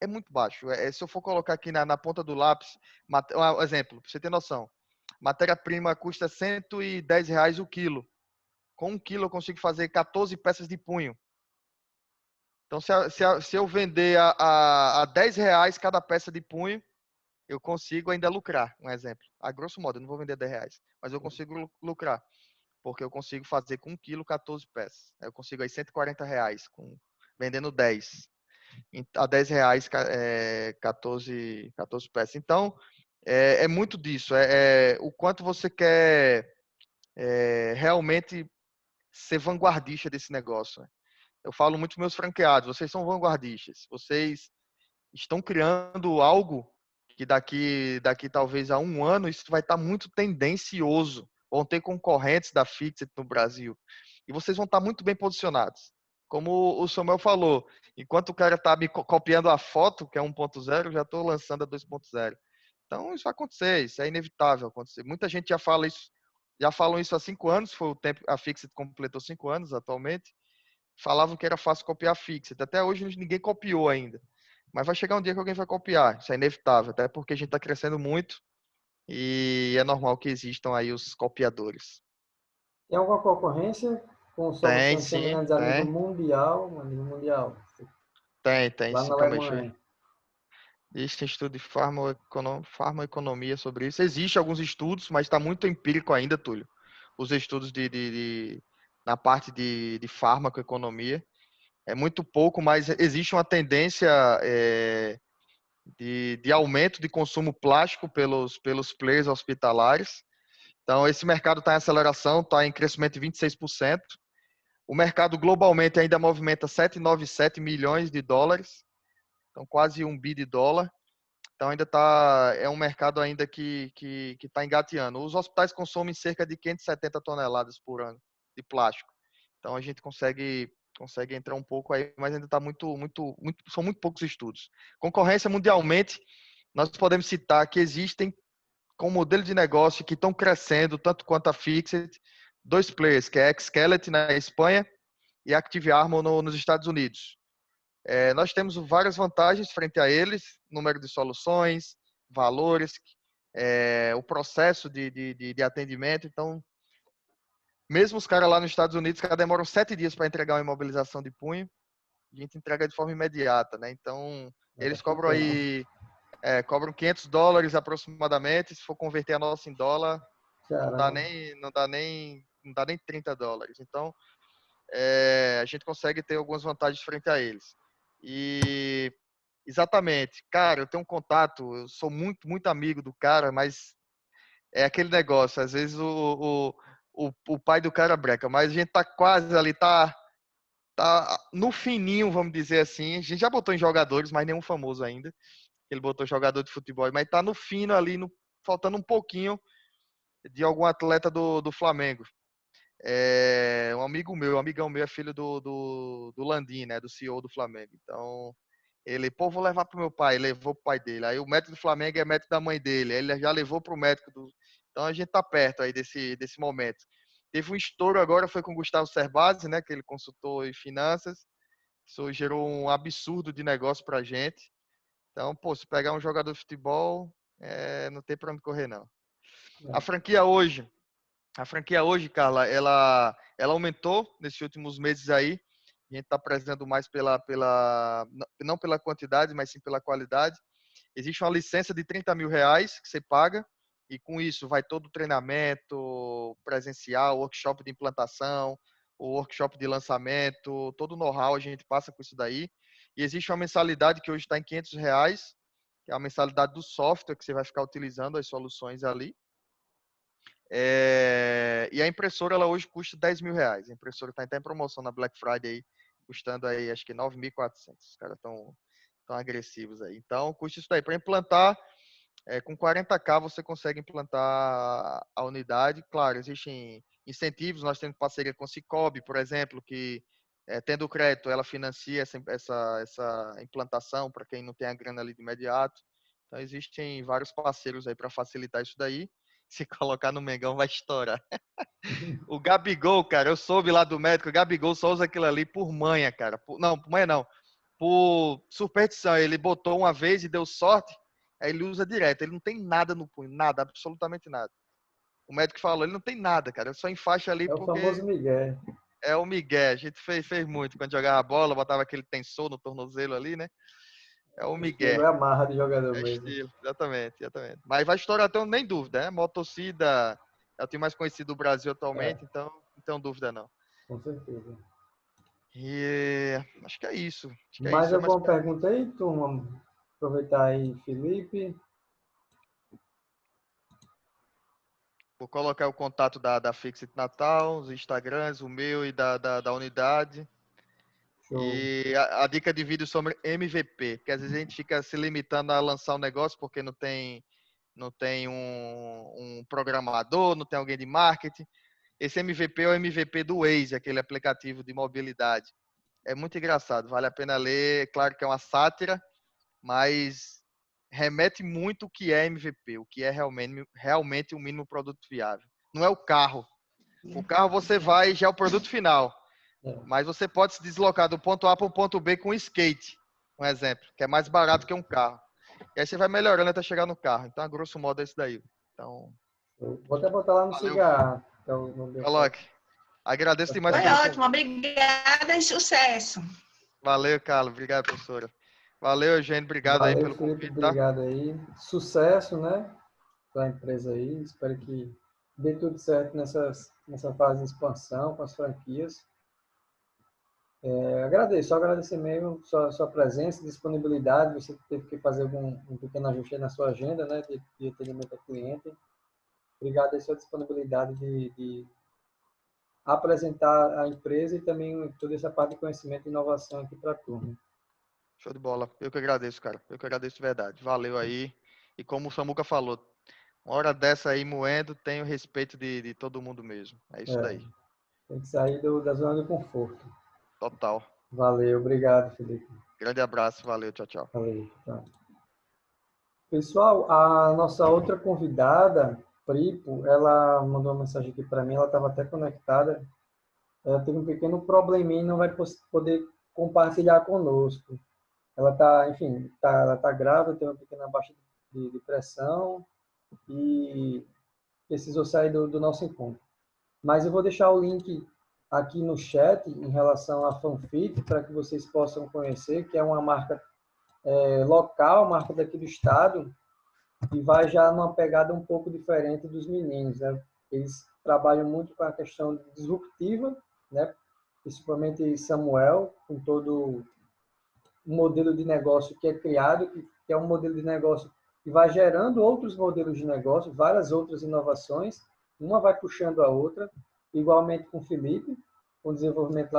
Speaker 4: É muito baixo. Se eu for colocar aqui na ponta do lápis, um exemplo, para você ter noção. Matéria-prima custa R$ 110 o quilo. Com 1 quilo eu consigo fazer 14 peças de punho. Então, se eu vender a R$ 10 cada peça de punho, eu consigo ainda lucrar, um exemplo. A grosso modo, eu não vou vender R$ 10, mas eu consigo lucrar, porque eu consigo fazer com 1 quilo 14 peças. Eu consigo aí R$ 140 vendendo 10. A R$ 10, 14 peças. Então, é muito disso. O quanto você quer realmente ser vanguardista desse negócio. Né? Eu falo muito para meus franqueados, vocês são vanguardistas. Vocês estão criando algo que daqui talvez a 1 ano isso vai estar muito tendencioso. Vão ter concorrentes da Fixit no Brasil. e vocês vão estar muito bem posicionados. Como o Samuel falou, enquanto o cara está me copiando a foto, que é 1.0, eu já estou lançando a 2.0. Então, isso vai acontecer, isso é inevitável acontecer. Muita gente já fala isso, já falam isso há 5 anos, foi o tempo, a Fixit completou 5 anos atualmente. Falavam que era fácil copiar a Fixit. Até hoje ninguém copiou ainda. Mas vai chegar um dia que alguém vai copiar, isso é inevitável, até porque a gente está crescendo muito e é normal que existam aí os copiadores.
Speaker 2: Tem alguma concorrência com
Speaker 4: Tem,
Speaker 2: soluções
Speaker 4: sim,
Speaker 2: semelhantes a nível
Speaker 4: tem.
Speaker 2: mundial? A nível mundial,
Speaker 4: Tem
Speaker 2: lá na
Speaker 4: sim, calma aí,
Speaker 2: Alemanha.
Speaker 4: existe estudo de farmacoeconomia sobre isso. Existem alguns estudos, mas está muito empírico ainda, Túlio. Os estudos na parte de farmacoeconomia. É muito pouco, mas existe uma tendência de aumento de consumo plástico pelos players hospitalares. Então, esse mercado está em aceleração, está em crescimento de 26%. O mercado globalmente ainda movimenta 797 milhões de dólares, então quase 1 bi de dólar. Então ainda é um mercado ainda que está engateando. Os hospitais consomem cerca de 570 toneladas por ano de plástico. Então a gente consegue entrar um pouco aí, mas ainda está são muito poucos estudos. Concorrência mundialmente, nós podemos citar que existem com modelo de negócio que estão crescendo tanto quanto a Fixit, 2 players, que é a Xskelet na Espanha e a Active Armor nos Estados Unidos. Nós temos várias vantagens frente a eles, número de soluções, valores, o processo de atendimento. Então, mesmo os caras lá nos Estados Unidos, cara, demoram 7 dias para entregar uma imobilização de punho, a gente entrega de forma imediata, né? Então,
Speaker 2: É
Speaker 4: eles
Speaker 2: bastante
Speaker 4: cobram
Speaker 2: tempo.
Speaker 4: aí, cobram $500 aproximadamente, se for converter a nossa em dólar, não dá
Speaker 2: Caramba.
Speaker 4: nem $30. Então, a gente consegue ter algumas vantagens frente a eles. E exatamente, cara, eu tenho um contato, eu sou muito amigo do cara, mas é aquele negócio, às vezes o pai do cara breca, mas a gente tá quase ali, tá no fininho, vamos dizer assim. A gente já botou em jogadores, mas nenhum famoso ainda. Ele botou jogador de futebol, mas tá no fino ali, faltando um pouquinho de algum atleta do Flamengo. Um amigão meu é filho do Landim, né, do CEO do Flamengo. Então, ele, vou levar pro meu pai, levou pro pai dele. Aí o médico do Flamengo é médico da mãe dele, aí ele já levou pro médico do... Então a gente tá perto aí desse momento. Teve um estouro agora, foi com o Gustavo Cerbasi, né, que ele consultou em finanças. Isso gerou um absurdo de negócio pra gente. Então, se pegar um jogador de futebol, não tem pra onde correr, não. A franquia hoje, Carla, ela aumentou nesses últimos meses aí. A gente está prezando mais não pela quantidade, mas sim pela qualidade. Existe uma licença de R$ 30.000 que você paga, e com isso vai todo o treinamento presencial, workshop de implantação, o workshop de lançamento, todo o know-how a gente passa com isso daí. E existe uma mensalidade que hoje está em R$ 500, que é a mensalidade do software que você vai ficar utilizando as soluções ali. E a impressora, ela hoje custa R$ 10.000. A impressora está até em promoção na Black Friday, aí, custando aí, acho que 9.400. Os caras estão agressivos aí. Então, custa isso daí. Para implantar, com 40K você consegue implantar a unidade. Claro, existem incentivos. Nós temos parceria com a Cicobi, por exemplo, que tendo crédito, ela financia essa implantação para quem não tem a grana ali de imediato. Então, existem vários parceiros aí para facilitar isso daí. Se colocar no Mengão, vai estourar. O Gabigol, cara, eu soube lá do médico, o Gabigol só usa aquilo ali por manha, cara. Não, por manha não. Por superstição. Ele botou uma vez e deu sorte, aí ele usa direto. Ele não tem nada no punho, nada, absolutamente nada. O médico falou, ele não tem nada, cara. Ele só enfaixa ali
Speaker 2: É o famoso
Speaker 4: porque
Speaker 2: Miguel.
Speaker 4: é o Miguel. A gente fez muito. Quando jogava bola, botava aquele tensor no tornozelo ali, né? É o Miguel.
Speaker 2: Estilo é a marra de jogador
Speaker 4: É
Speaker 2: mesmo.
Speaker 4: estilo, exatamente. Mas vai estourar, tenho nem dúvida, né? Maior torcida, é o time mais conhecido do Brasil
Speaker 2: É,
Speaker 4: atualmente, então não tenho dúvida não.
Speaker 2: com certeza.
Speaker 4: E acho que é isso. Acho que é
Speaker 2: Mais
Speaker 4: isso. Mas
Speaker 2: alguma pergunta aí, turma? Aproveitar aí, Felipe.
Speaker 4: vou colocar o contato da Fixit Natal, os Instagrams, o meu e da unidade.
Speaker 2: Show.
Speaker 4: E a dica de vídeo sobre MVP, porque às vezes a gente fica se limitando a lançar um negócio porque não tem um programador, não tem alguém de marketing. Esse MVP é o MVP do Waze, aquele aplicativo de mobilidade. É muito engraçado, vale a pena ler. Claro que é uma sátira, mas remete muito o que é MVP, o que é realmente um mínimo produto viável. Não é o carro. O carro você vai já é o produto final,
Speaker 2: É.
Speaker 4: mas você pode se deslocar do ponto A para o ponto B com um skate, um exemplo, que é mais barato que um carro. E aí você vai melhorando até chegar no carro. Então, a grosso modo, é isso daí. Então,
Speaker 2: Vou até botar lá no
Speaker 4: valeu,
Speaker 2: cigarro. Que é o nome do
Speaker 4: coloque. Agradeço demais
Speaker 5: Foi
Speaker 4: pelo
Speaker 5: ótimo,
Speaker 4: convite.
Speaker 5: obrigada e sucesso.
Speaker 4: Valeu, Carlos. Obrigado, professora. Valeu, Eugênio. Obrigado aí
Speaker 2: Valeu,
Speaker 4: pelo
Speaker 2: Felipe.
Speaker 4: convite, tá?
Speaker 2: Obrigado aí. Sucesso, né? Para a empresa aí. Espero que dê tudo certo nessa fase de expansão com as franquias. Agradeço, só agradecer mesmo sua presença, disponibilidade. Você teve que fazer um pequeno ajuste aí na sua agenda, né? De atendimento ao cliente. Obrigado aí sua disponibilidade de apresentar a empresa e também toda essa parte de conhecimento e inovação aqui para a turma.
Speaker 4: Show de bola. Eu que agradeço, cara. Eu que agradeço de verdade. Valeu aí. E como o Samuca falou, uma hora dessa aí moendo, tenho respeito de todo mundo mesmo. É isso daí.
Speaker 2: Tem que sair da zona de conforto.
Speaker 4: Total.
Speaker 2: Valeu, obrigado, Felipe.
Speaker 4: Grande abraço. Valeu. Tchau, tchau.
Speaker 2: Valeu. Tá. Pessoal, a nossa outra convidada, Pripo, ela mandou uma mensagem aqui para mim, ela estava até conectada. Ela teve um pequeno probleminha e não vai poder compartilhar conosco. Ela está, enfim, ela tá grávida, tem uma pequena baixa de pressão e precisou sair do nosso encontro. Mas eu vou deixar o link aqui no chat em relação à Fanfit para que vocês possam conhecer, que é uma marca local, marca daqui do estado, e vai já numa pegada um pouco diferente dos meninos, né? Eles trabalham muito com a questão disruptiva, né? Principalmente Samuel, com todo um modelo de negócio que é criado, que é um modelo de negócio que vai gerando outros modelos de negócio, várias outras inovações, uma vai puxando a outra, igualmente com o Felipe, com o desenvolvimento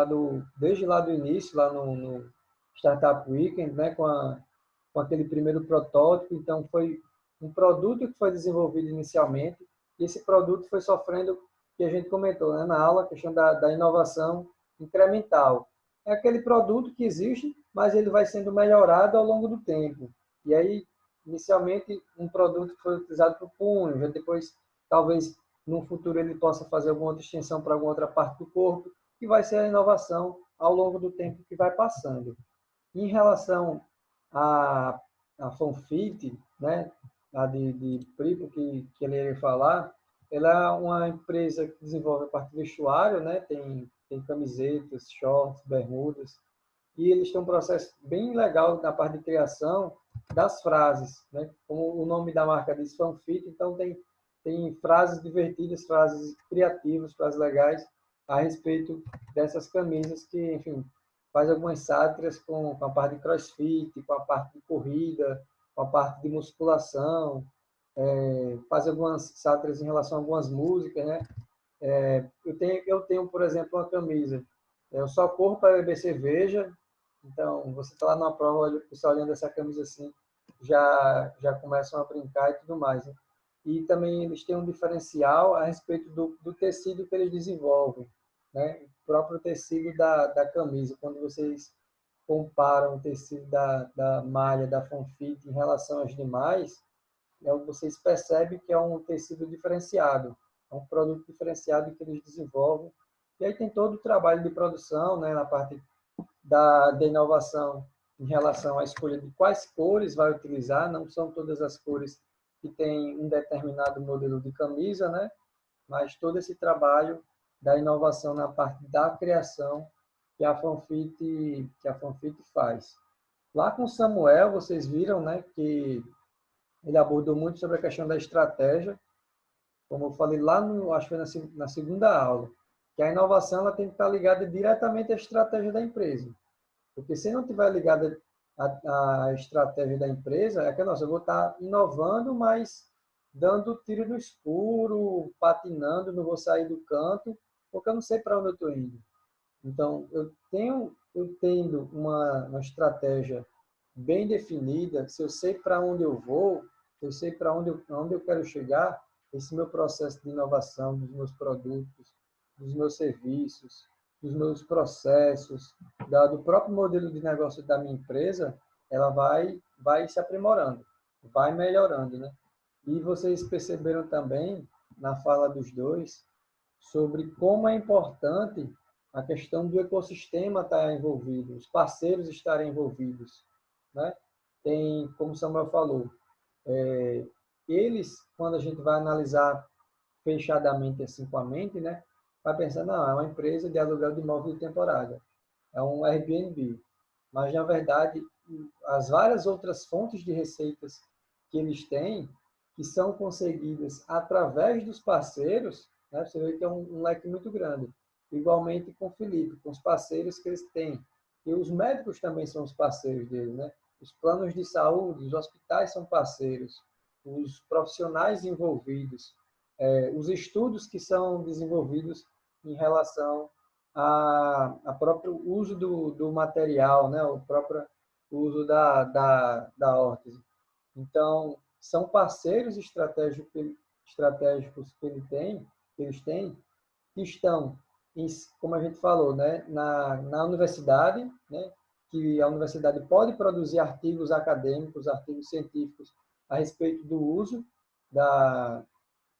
Speaker 2: desde lá do início, lá no Startup Weekend, né, com aquele primeiro protótipo. Então, foi um produto que foi desenvolvido inicialmente, e esse produto foi sofrendo, que a gente comentou, né, na aula, a questão da inovação incremental. É aquele produto que existe, mas ele vai sendo melhorado ao longo do tempo. E aí, inicialmente, um produto que foi utilizado para o punho, já depois, talvez, no futuro, ele possa fazer alguma outra extensão para alguma outra parte do corpo, que vai ser a inovação ao longo do tempo que vai passando. Em relação à Fonfit, né, a de Pripo, que ele ia falar, ela é uma empresa que desenvolve a parte do vestuário, né, tem camisetas, shorts, bermudas, e eles têm um processo bem legal na parte de criação das frases, né? Como o nome da marca diz, Fanfit, então tem frases divertidas, frases criativas, frases legais a respeito dessas camisas que, enfim, faz algumas sátiras com a parte de crossfit, com a parte de corrida, com a parte de musculação, faz algumas sátiras em relação a algumas músicas, né? Eu tenho, por exemplo, uma camisa. Eu só corro para beber cerveja. Então, você está lá numa prova, o pessoal olhando essa camisa assim, já começam a brincar e tudo mais. Né? E também eles têm um diferencial a respeito do tecido que eles desenvolvem. Né? O próprio tecido da camisa. Quando vocês comparam o tecido da malha, da Fonfit, em relação aos demais, vocês percebem que é um tecido diferenciado. É um produto diferenciado que eles desenvolvem. E aí tem todo o trabalho de produção, né, na parte da inovação em relação à escolha de quais cores vai utilizar. Não são todas as cores que têm um determinado modelo de camisa, né, mas todo esse trabalho da inovação na parte da criação que a Fanfit faz. Lá com o Samuel, vocês viram, né, que ele abordou muito sobre a questão da estratégia, como eu falei lá acho que foi na segunda aula, que a inovação ela tem que estar ligada diretamente à estratégia da empresa. Porque se não estiver ligada à estratégia da empresa, é que, nossa, eu vou estar inovando, mas dando tiro no escuro, patinando, não vou sair do canto, porque eu não sei para onde eu estou indo. Então, eu tendo uma estratégia bem definida, se eu sei para onde eu vou, se eu sei para onde eu quero chegar, esse meu processo de inovação dos meus produtos, dos meus serviços, dos meus processos, do próprio modelo de negócio da minha empresa, ela vai se aprimorando, vai melhorando, né? E vocês perceberam também, na fala dos dois, sobre como é importante a questão do ecossistema estar envolvido, os parceiros estarem envolvidos, né? Tem, como o Samuel falou, eles, quando a gente vai analisar fechadamente assim com a mente, né? Vai pensar, não, é uma empresa de aluguel de imóvel de temporada, é um Airbnb. Mas, na verdade, as várias outras fontes de receitas que eles têm, que são conseguidas através dos parceiros, né? Você vê que é um leque muito grande. Igualmente com o Felipe, com os parceiros que eles têm. E os médicos também são os parceiros dele, né? Os planos de saúde, os hospitais são parceiros, os profissionais envolvidos, os estudos que são desenvolvidos em relação a próprio uso do material, né? O próprio uso da órtese. Então, são parceiros estratégicos que eles têm, que estão, como a gente falou, né? na universidade, né? Que a universidade pode produzir artigos acadêmicos, artigos científicos a respeito do uso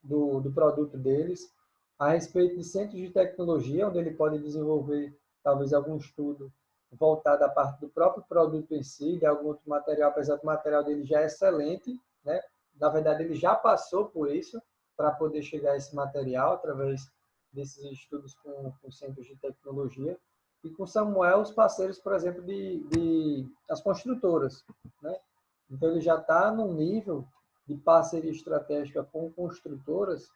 Speaker 2: do produto deles, a respeito de centros de tecnologia, onde ele pode desenvolver talvez algum estudo voltado à parte do próprio produto em si, de algum outro material, apesar do material dele já é excelente, né? Na verdade, ele já passou por isso para poder chegar a esse material através desses estudos com centros de tecnologia. E com Samuel, os parceiros, por exemplo, as construtoras, né? Então, ele já está num nível de parceria estratégica com construtoras,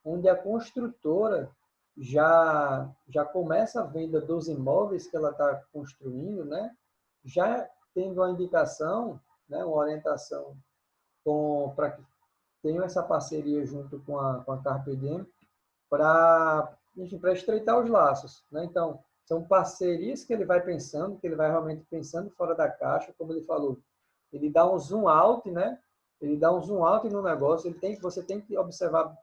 Speaker 2: onde a construtora já começa a venda dos imóveis que ela está construindo, né? Já tendo a indicação, né, uma orientação para que tenham essa parceria junto com a Carpe Diem para estreitar os laços, né? Então, são parcerias que ele vai pensando, que ele vai realmente pensando fora da caixa, como ele falou. Ele dá um zoom out, né? Ele dá um zoom out no negócio, você tem que observar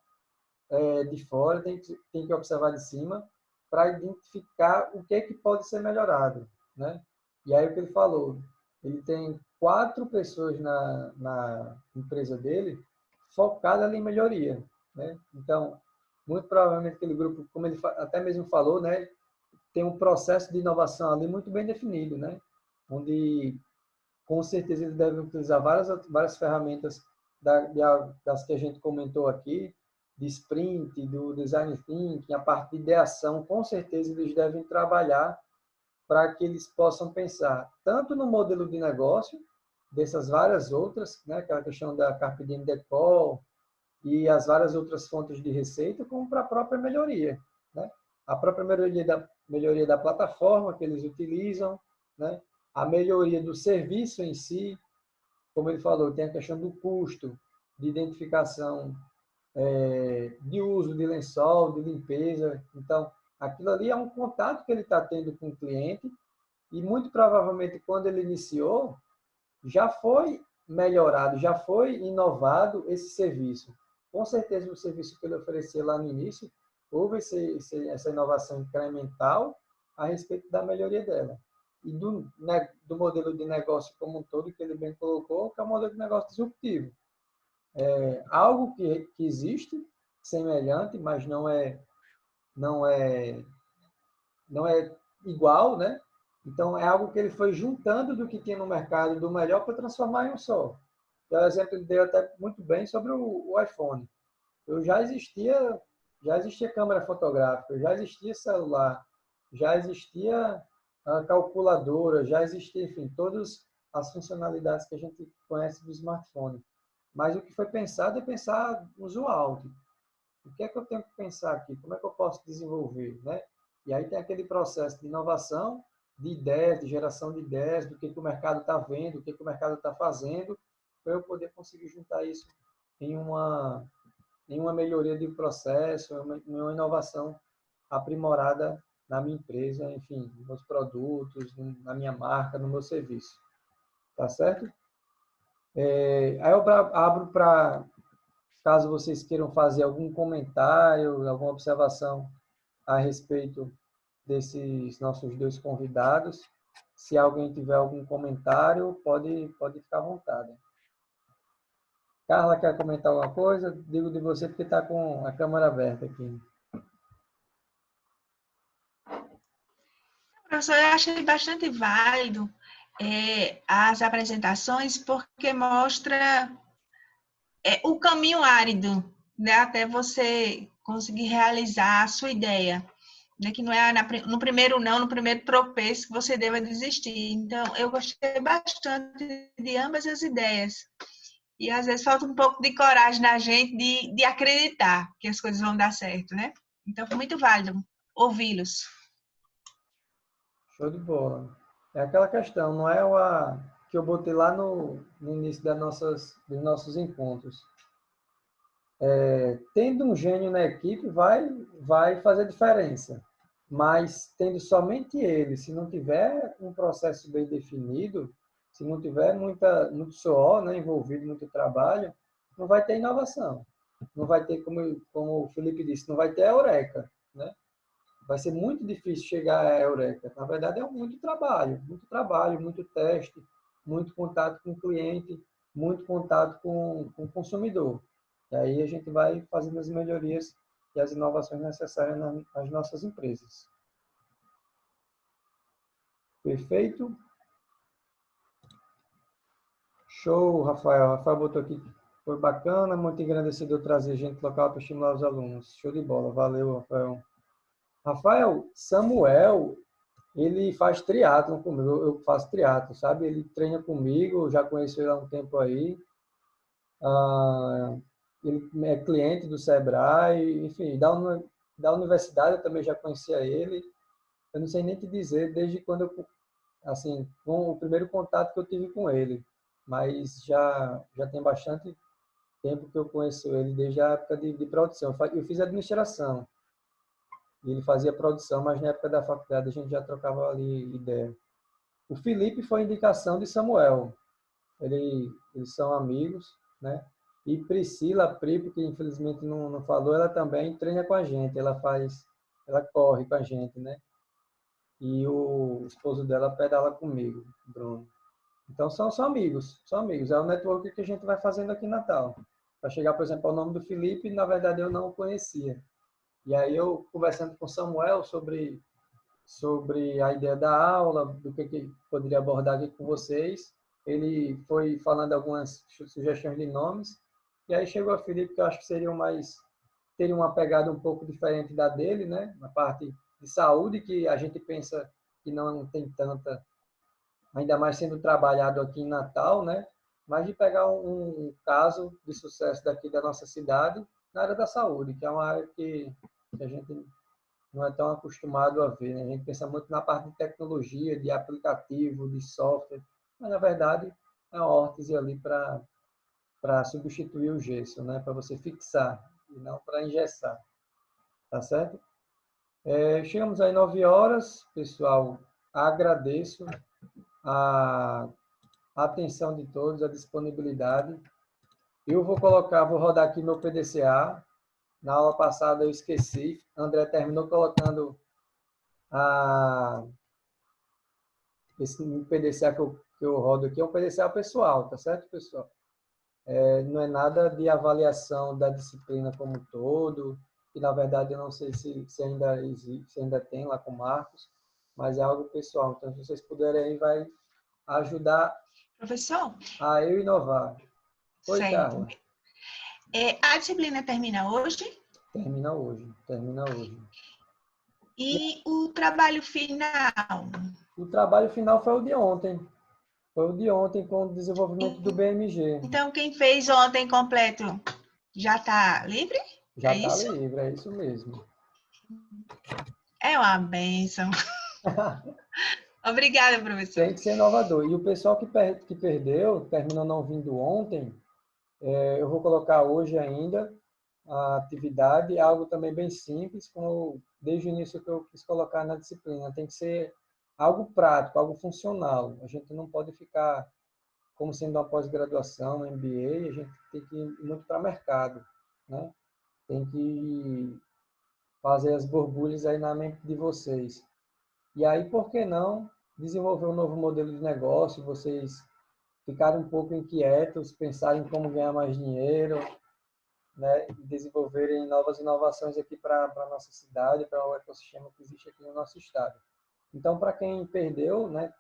Speaker 2: de fora, tem que observar de cima para identificar o que é que pode ser melhorado, né? E aí o que ele falou, ele tem 4 pessoas na empresa dele focadas em melhoria, né? Então, muito provavelmente aquele grupo, como ele até mesmo falou, né, tem um processo de inovação ali muito bem definido, né? Onde com certeza eles devem utilizar várias ferramentas das que a gente comentou aqui, de sprint, do design thinking, a parte de ideação, com certeza eles devem trabalhar para que eles possam pensar tanto no modelo de negócio, dessas várias outras, né, aquela questão da Carpe Diem Decol e as várias outras fontes de receita, como para a própria melhoria, né? A própria melhoria da plataforma que eles utilizam, né? A melhoria do serviço em si, como ele falou, tem a questão do custo, de identificação, de uso de lençol, de limpeza. Então, aquilo ali é um contato que ele está tendo com o cliente e, muito provavelmente, quando ele iniciou, já foi melhorado, já foi inovado esse serviço. Com certeza, o serviço que ele oferecia lá no início, houve essa inovação incremental a respeito da melhoria dela. E do modelo de negócio como um todo, que ele bem colocou, que é o modelo de negócio disruptivo. Algo que existe, semelhante, mas não é igual, né? Então, é algo que ele foi juntando do que tinha no mercado, do melhor, para transformar em um só. O exemplo ele deu até muito bem sobre o iPhone. Já existia câmera fotográfica, já existia celular, já existia calculadora, já existia, enfim, todas as funcionalidades que a gente conhece do smartphone. Mas o que foi pensado é pensar no zoom out. O que é que eu tenho que pensar aqui? Como é que eu posso desenvolver, né? E aí tem aquele processo de inovação, de ideias, de geração de ideias, do que o mercado está vendo, o que o mercado está fazendo, para eu poder conseguir juntar isso em uma melhoria de processo, em uma inovação aprimorada na minha empresa, enfim, nos meus produtos, na minha marca, no meu serviço. Tá certo? Aí eu abro para, caso vocês queiram fazer algum comentário, alguma observação a respeito desses nossos dois convidados. Se alguém tiver algum comentário, pode ficar à vontade. Carla, quer comentar alguma coisa? Digo de você porque está com a câmera aberta aqui.
Speaker 5: Professor, eu achei bastante válido as apresentações, porque mostra o caminho árido, né, até você conseguir realizar a sua ideia. Né, que não é no primeiro não, no primeiro tropeço que você deva desistir. Então, eu gostei bastante de ambas as ideias. E às vezes falta um pouco de coragem na gente de acreditar que as coisas vão dar certo, né? Então, foi muito válido ouvi-los.
Speaker 2: Show de bola. É aquela questão, não é o que eu botei lá no início dos nossos encontros. Tendo um gênio na equipe vai fazer diferença, mas tendo somente ele, se não tiver um processo bem definido, se não tiver muito suor, né, envolvido, muito trabalho, não vai ter inovação. Não vai ter, como o Felipe disse, não vai ter a eureka, né? Vai ser muito difícil chegar à eureka. Na verdade, é muito trabalho, muito teste, muito contato com o cliente, muito contato com o consumidor. E aí a gente vai fazendo as melhorias e as inovações necessárias nas nossas empresas. Perfeito? Show, Rafael. Rafael botou aqui. Foi bacana, muito engrandecedor trazer gente local para estimular os alunos. Show de bola. Valeu, Rafael. Rafael, Samuel, ele faz triatlo comigo. Eu faço triatlo, sabe? Ele treina comigo, já conheço ele há um tempo aí. Ele é cliente do Sebrae, enfim, da universidade eu também já conhecia ele. Eu não sei nem te dizer desde quando assim, com o primeiro contato que eu tive com ele, mas já tem bastante tempo que eu conheço ele, desde a época de produção. Eu fiz administração e ele fazia produção, mas na época da faculdade a gente já trocava ali ideia. O Felipe foi indicação de Samuel. Eles são amigos, né? E Priscila, a Pri, que infelizmente não falou, ela também treina com a gente. Ela corre com a gente, né? E o esposo dela pedala comigo, Bruno. Então são amigos, são amigos. É o network que a gente vai fazendo aqui em Natal. Para chegar, por exemplo, ao nome do Felipe, na verdade eu não o conhecia. E aí eu conversando com Samuel sobre a ideia da aula, do que poderia abordar aqui com vocês. Ele foi falando algumas sugestões de nomes, e aí chegou a Felipe, que eu acho que teria uma pegada um pouco diferente da dele, né? Na parte de saúde, que a gente pensa que não tem tanta, ainda mais sendo trabalhado aqui em Natal, né? Mas de pegar um caso de sucesso daqui da nossa cidade, na área da saúde, que é uma área que a gente não é tão acostumado a ver, né? A gente pensa muito na parte de tecnologia, de aplicativo, de software, mas na verdade é uma órtese ali para substituir o gesso, né? Para você fixar e não para engessar, tá certo? Chegamos aí 9 horas, pessoal. Agradeço a atenção de todos, a disponibilidade. Eu vou rodar aqui meu PDCA. Na aula passada eu esqueci. André terminou colocando esse PDCA que eu rodo aqui é um PDCA pessoal, tá certo, pessoal? Não é nada de avaliação da disciplina como um todo, que na verdade eu não sei se ainda existe, se ainda tem lá com o Marcos, mas é algo pessoal. Então, se vocês puderem aí, vai ajudar
Speaker 5: Professor?
Speaker 2: a eu inovar. Oi,
Speaker 5: Certo.
Speaker 2: Carla.
Speaker 5: A disciplina termina hoje?
Speaker 2: Termina hoje.
Speaker 5: E o trabalho final?
Speaker 2: O trabalho final foi o de ontem. Foi o de ontem com o desenvolvimento do BMG.
Speaker 5: Então, quem fez ontem completo já está livre?
Speaker 2: Já
Speaker 5: é
Speaker 2: está
Speaker 5: isso?
Speaker 2: livre, é isso mesmo.
Speaker 5: É uma bênção. Obrigada, professor.
Speaker 2: Tem que ser inovador. E o pessoal que perdeu, terminou não vindo ontem, eu vou colocar hoje ainda a atividade, algo também bem simples, como desde o início que eu quis colocar na disciplina. Tem que ser algo prático, algo funcional. A gente não pode ficar como sendo uma pós-graduação, um MBA, a gente tem que ir muito para o mercado, né? Tem que fazer as borbulhas aí na mente de vocês. E aí, por que não desenvolver um novo modelo de negócio, vocês ficarem um pouco inquietos, pensarem em como ganhar mais dinheiro, né, e desenvolverem novas inovações aqui para a nossa cidade, para o ecossistema que existe aqui no nosso estado. Então, para quem perdeu, né,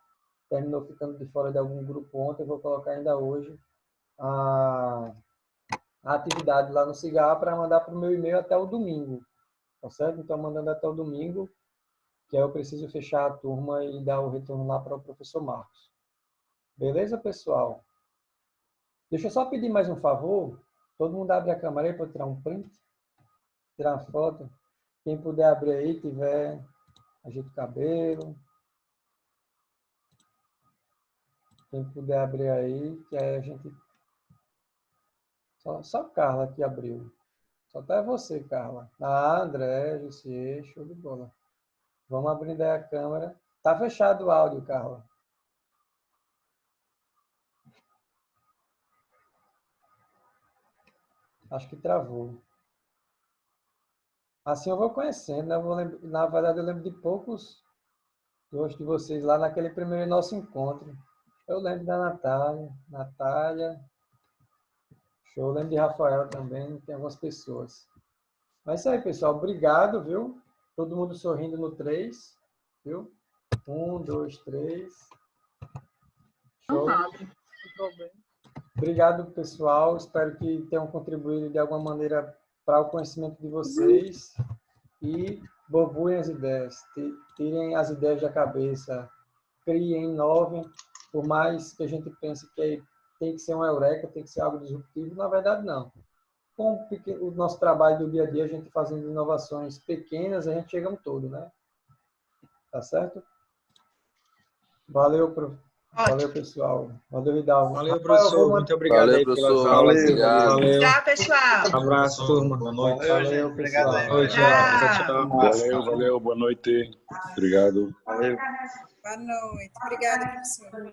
Speaker 2: terminou ficando de fora de algum grupo ontem, eu vou colocar ainda hoje a atividade lá no Cigarra para mandar para o meu e-mail até o domingo, tá certo? Então, mandando até o domingo, que aí eu preciso fechar a turma e dar o retorno lá para o professor Marcos. Beleza, pessoal? Deixa eu só pedir mais um favor. Todo mundo abre a câmera aí para tirar um print, tirar uma foto. Quem puder abrir aí, tiver, ajeita o cabelo. Quem puder abrir aí, que aí a gente... Só Carla que abriu. Só até você, Carla. Ah, André, Jussier, show de bola. Vamos abrindo aí a câmera. Tá fechado o áudio, Carla. Acho que travou. Assim eu vou conhecendo, né? Na verdade, eu lembro de poucos de vocês lá naquele primeiro nosso encontro. Eu lembro da Natália. Show, eu lembro de Rafael também, tem algumas pessoas. Mas é isso aí, pessoal. Obrigado, viu? Todo mundo sorrindo no 3, viu? 1, 2, 3. Show. Obrigado, pessoal. Espero que tenham contribuído de alguma maneira para o conhecimento de vocês. E borbulhem as ideias. Tirem as ideias da cabeça. Criem, inovem. Por mais que a gente pense que tem que ser uma eureka, tem que ser algo disruptivo, na verdade, não. Com o nosso trabalho do dia a dia, a gente fazendo inovações pequenas, a gente chega um todo, né? Tá certo? Valeu, pessoal. Valeu, Hidalgo.
Speaker 1: Valeu, professor. Muito obrigado
Speaker 6: Valeu,
Speaker 1: aí pelas
Speaker 6: professor.
Speaker 1: aulas.
Speaker 6: Obrigado.
Speaker 1: Valeu.
Speaker 5: Tchau, pessoal.
Speaker 1: Abraço, turma.
Speaker 3: Boa noite.
Speaker 2: Valeu, pessoal.
Speaker 1: Boa noite. Tchau.
Speaker 7: Valeu, boa noite. Obrigado.
Speaker 1: Valeu.
Speaker 8: Boa noite. Obrigada, professor.